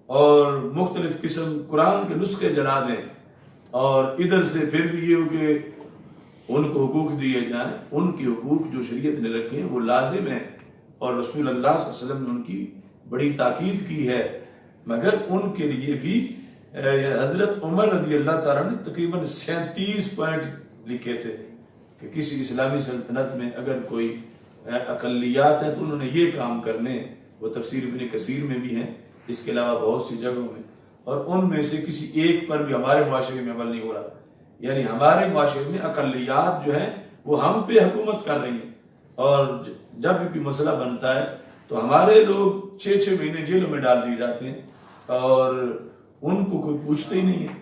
اور مختلف قسم قرآن کے نسخے جلا دیں، اور ادھر سے پھر بھی یہ ہو کہ ان کو حقوق دیے جائیں۔ ان کے حقوق جو شریعت نے رکھے ہیں وہ لازم ہیں، اور رسول اللہ صلی اللہ علیہ وسلم نے ان کی بڑی تاکید کی ہے، مگر ان کے لیے بھی حضرت عمر رضی اللہ تعالیٰ نے تقریباً 37 پوائنٹ لکھے تھے کہ کسی اسلامی سلطنت میں اگر کوئی اقلیات ہے تو انہوں نے یہ کام کرنے ہیں۔ وہ تفسیر ابن کثیر میں بھی ہیں، اس کے علاوہ بہت سی جگہوں میں، اور ان میں سے کسی ایک پر بھی ہمارے معاشرے میں عمل نہیں ہو رہا۔ یعنی ہمارے معاشرے میں اقلیات جو ہیں وہ ہم پہ حکومت کر رہی ہیں، اور جب بھی کوئی مسئلہ بنتا ہے تو ہمارے لوگ 6 مہینے جیلوں میں ڈال دیے جاتے ہیں، اور ان کو کوئی پوچھتے ہی نہیں ہے۔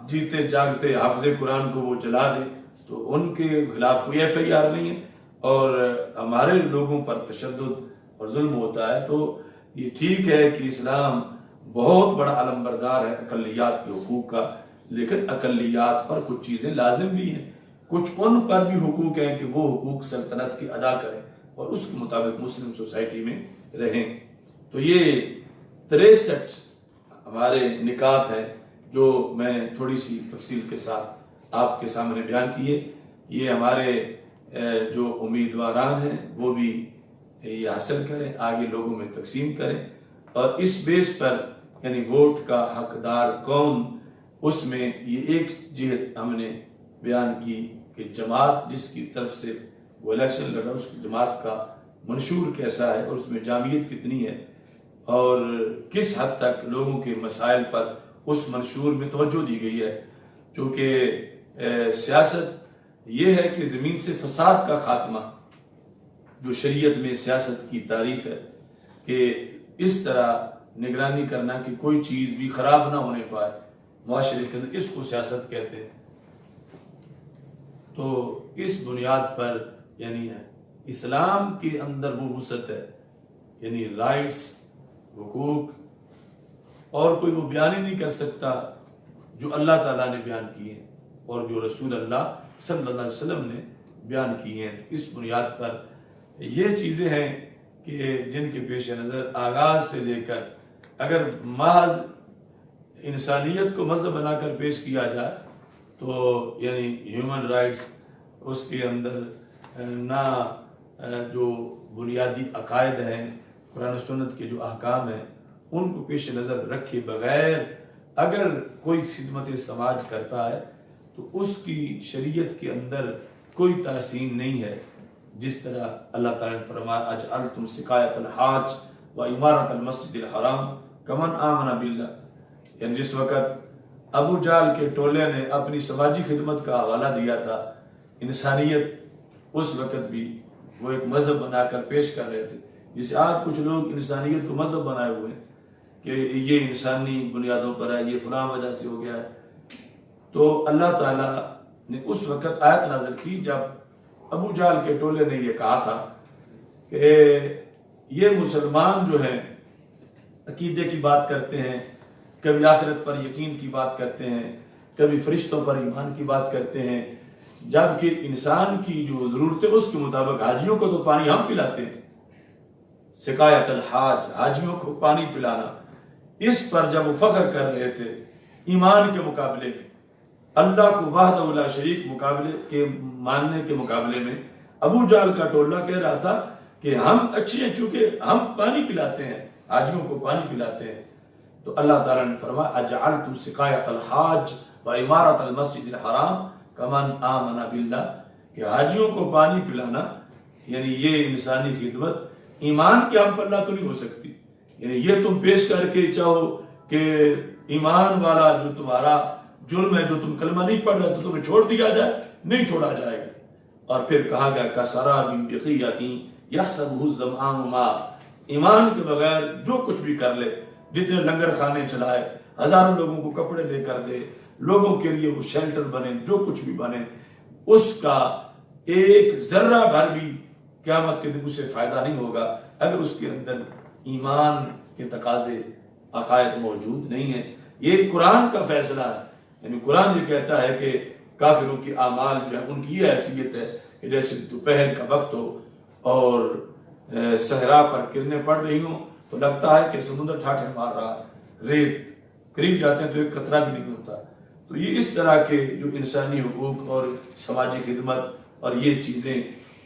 جیتے جاگتے حافظ قرآن کو وہ جلا دے تو ان کے خلاف کوئی FIR نہیں ہے، اور ہمارے لوگوں پر تشدد اور ظلم ہوتا ہے۔ تو یہ ٹھیک ہے کہ اسلام بہت بڑا علمبردار ہے اقلیات کے حقوق کا، لیکن اقلیات پر کچھ چیزیں لازم بھی ہیں، کچھ ان پر بھی حقوق ہیں کہ وہ حقوق سلطنت کی ادا کریں اور اس کے مطابق مسلم سوسائٹی میں رہیں۔ تو یہ 63 ہمارے نکات ہیں جو میں نے تھوڑی سی تفصیل کے ساتھ آپ کے سامنے بیان کیے۔ یہ ہمارے جو امیدواران ہیں وہ بھی یہ حاصل کریں، آگے لوگوں میں تقسیم کریں، اور اس بیس پر یعنی ووٹ کا حقدار کون، اس میں یہ ایک جہت ہم نے بیان کی کہ جماعت جس کی طرف سے وہ الیکشن لڑا اس کی جماعت کا منشور کیسا ہے اور اس میں جامعیت کتنی ہے، اور کس حد تک لوگوں کے مسائل پر اس منشور میں توجہ دی گئی ہے۔ چونکہ سیاست یہ ہے کہ زمین سے فساد کا خاتمہ، جو شریعت میں سیاست کی تعریف ہے کہ اس طرح نگرانی کرنا کہ کوئی چیز بھی خراب نہ ہونے پائے معاشرے کے اندر، اس کو سیاست کہتے ہیں۔ تو اس بنیاد پر یعنی اسلام کے اندر وہ وسعت ہے، یعنی رائٹس، حقوق، اور کوئی وہ بیان ہی نہیں کر سکتا جو اللہ تعالیٰ نے بیان کیے ہیں اور جو رسول اللہ صلی اللہ علیہ وسلم نے بیان کی ہیں۔ اس بنیاد پر یہ چیزیں ہیں کہ جن کے پیش نظر آغاز سے لے کر اگر محض انسانیت کو مذہب بنا کر پیش کیا جائے تو یعنی ہیومن رائٹس، اس کے اندر نہ جو بنیادی عقائد ہیں، قرآن و سنت کے جو احکام ہیں ان کو پیش نظر رکھے بغیر اگر کوئی خدمت سماج کرتا ہے تو اس کی شریعت کے اندر کوئی تحسین نہیں ہے۔ جس طرح اللہ تعالیٰ نے فرمایا اجعلتم سقایۃ الحاج و عمارت المسجد الحرام کمن آمن باللہ، یعنی جس وقت ابو جہل کے ٹولے نے اپنی سماجی خدمت کا حوالہ دیا تھا، انسانیت اس وقت بھی وہ ایک مذہب بنا کر پیش کر رہے تھے، جسے آج کچھ لوگ انسانیت کو مذہب بنائے ہوئے ہیں کہ یہ انسانی بنیادوں پر ہے، یہ فلاں وجہ سے ہو گیا ہے۔ تو اللہ تعالیٰ نے اس وقت آیت نازل کی جب ابو جہل کے ٹولے نے یہ کہا تھا کہ یہ مسلمان جو ہیں عقیدے کی بات کرتے ہیں، کبھی آخرت پر یقین کی بات کرتے ہیں، کبھی فرشتوں پر ایمان کی بات کرتے ہیں، جبکہ انسان کی جو ضرورت ہے اس کے مطابق حاجیوں کو تو پانی ہم پلاتے ہیں، سقایت الحاج، حاجیوں کو پانی پلانا، اس پر جب وہ فخر کر رہے تھے ایمان کے مقابلے میں، اللہ کو وحدہ لا شریک مقابلے کے ماننے کے مقابلے میں، ابو جہل کا ٹولہ کہہ رہا تھا کہ ہم اچھے ہیں چونکہ ہم پانی پلاتے ہیں، حاجیوں کو پانی پلاتے ہیں، تو اللہ تعالیٰ نے فرمایا اجعلتم سقایت الحاج وعمارت المسجد الحرام کمن آمن باللہ، کہ حاجیوں کو پانی پلانا یعنی یہ انسانی خدمت ایمان کے ہم پر تو نہیں ہو سکتی، یعنی یہ تم پیش کر کے چاہو کہ ایمان والا جو تمہارا جرم ہے، جو تم کلمہ نہیں پڑھ رہے تو تمہیں چھوڑ دیا جائے، نہیں چھوڑا جائے گا۔ اور پھر کہا گیا کسراب بقیۃ یحسبہ الظمآن ماء، ایمان کے بغیر جو کچھ بھی کر لے، جتنے لنگر خانے چلائے، ہزاروں لوگوں کو کپڑے لے کر دے، لوگوں کے لیے وہ شیلٹر بنے، جو کچھ بھی بنے، اس کا ایک ذرہ بھر بھی قیامت کے دن اسے فائدہ نہیں ہوگا اگر اس کے اندر ایمان کے تقاضے عقائد موجود نہیں ہیں۔ یہ قرآن کا فیصلہ ہے، یعنی قرآن یہ کہتا ہے کہ کافروں کی اعمال جو ہے ان کی یہ حیثیت ہے کہ جیسے دوپہر کا وقت ہو اور صحرا پر کرنیں پڑ رہی ہوں تو لگتا ہے کہ سمندر ٹھاٹھے مار رہا، ریت قریب جاتے ہیں تو ایک قطرہ بھی نہیں ہوتا۔ تو یہ اس طرح کے جو انسانی حقوق اور سماجی خدمت اور یہ چیزیں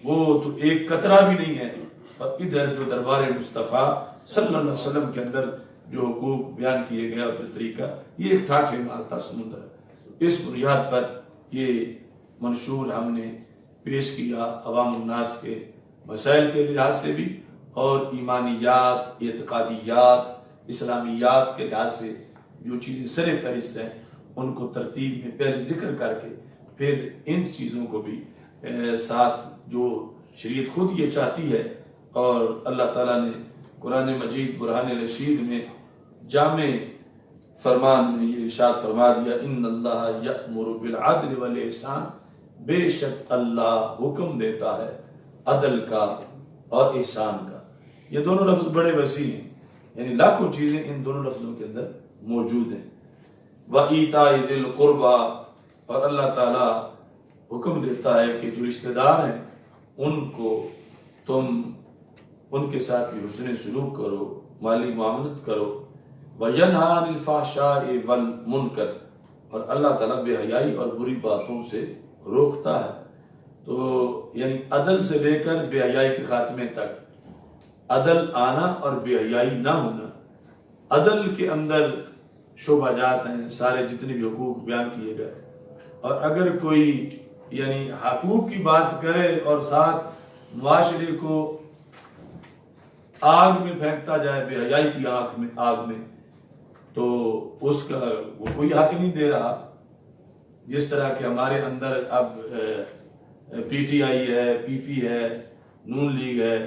وہ تو ایک قطرہ بھی نہیں ہے، اور ادھر جو دربار مصطفیٰ صلی اللہ علیہ وسلم کے اندر جو حقوق بیان کیے گئے اور جو طریقہ، یہ ایک ٹھاٹھے مارتا سمندر ہے۔ اس بنیاد پر یہ منشور ہم نے پیش کیا عوام الناس کے مسائل کے لحاظ سے بھی اور ایمانیات، اعتقادیات، اسلامیات کے لحاظ سے جو چیزیں سر فہرست ہیں ان کو ترتیب میں پہلے ذکر کر کے پھر ان چیزوں کو بھی ساتھ جو شریعت خود یہ چاہتی ہے، اور اللہ تعالیٰ نے قرآن مجید برہان رشید میں جامع فرمان میں یہ ارشاد فرما دیا ان اللہ یأمر بالعدل والاحسان، بے شک اللہ حکم دیتا ہے عدل کا اور احسان کا۔ یہ دونوں لفظ بڑے وسیع ہیں، یعنی لاکھوں چیزیں ان دونوں لفظوں کے اندر موجود ہیں۔ وَإِيتَاءِ ذِي الْقُرْبَى، اور اللہ تعالیٰ حکم دیتا ہے کہ جو رشتہ دار ہیں ان کو تم ان کے ساتھ بھی حسن سلوک کرو، مالی معاملت کرو۔ وَيَنْهَىٰ عَنِ الْفَحْشَاءِ وَالْمُنْكَرِ، اور اللہ تعالیٰ بے حیائی اور بری باتوں سے روکتا ہے۔ تو یعنی عدل سے لے کر بے حیائی کے خاتمے تک، عدل آنا اور بے حیائی نہ ہونا۔ عدل کے اندر شعبہ جات ہیں، سارے جتنے بھی حقوق بیان کیے گئے، اور اگر کوئی یعنی حقوق کی بات کرے اور ساتھ معاشرے کو آگ میں پھینکتا جائے بے حیائی کی آگ میں، تو اس کا وہ کوئی حق نہیں دے رہا۔ جس طرح کہ ہمارے اندر اب پی ٹی آئی ہے، پی پی ہے، نون لیگ ہے،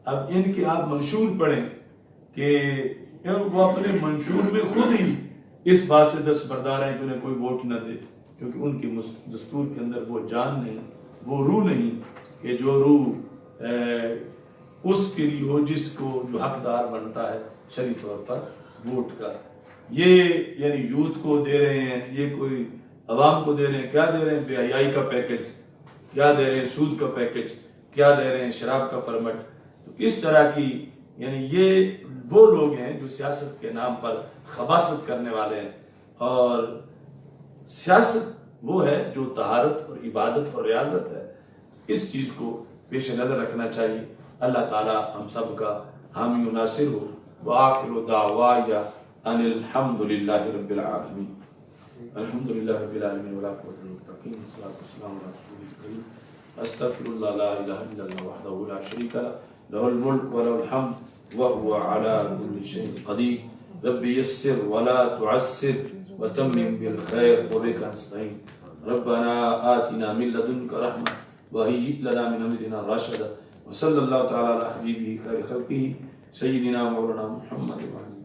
اب ان کے آپ منشور پڑھیں کہ وہ اپنے منشور میں خود ہی اس بات سے دستبردار ہیں کہ انہیں کوئی ووٹ نہ دے، کیونکہ ان کی دستور کے اندر وہ جان نہیں، وہ روح نہیں کہ جو روح اس کے لیے ہو جس کو جو حقدار بنتا ہے شرعی طور پر ووٹ کا۔ یہ یعنی یوتھ کو دے رہے ہیں، یہ کوئی عوام کو دے رہے ہیں، کیا دے رہے ہیں؟ بے حیائی کا پیکج، کیا دے رہے ہیں؟ سود کا پیکج، کیا دے رہے ہیں؟ شراب کا پرمٹ۔ تو اس طرح کی یعنی یہ وہ لوگ ہیں جو سیاست کے نام پر خباثت کرنے والے ہیں، اور سیاست وہ ہے جو طہارت اور عبادت اور ریاضت ہے۔ اس چیز کو پیش نظر رکھنا چاہیے۔ اللہ تعالی ہم سب کا حامی و ناصر ہو۔ وآخر دعوایا ان الحمد للہ رب العالمین۔ الحمد للہ رب العالمین والعاقبۃ للمتقین والصلاۃ والسلام علی رسول الکریم۔ استغفر اللہ لا الہ الا اللہ وحدہ لا شریک لہ لہ الملک وله الحمد وهو على كل شيء قدیر۔ رب یسر ولا تعسر وتمم بالخير وبك نستعين۔ ربنا آتنا من لدنك رحمة وهيئ لنا من أمرنا رشدا۔ وصلى الله تعالى على حبيبه خير خلقه سيدنا مولانا محمد وعلى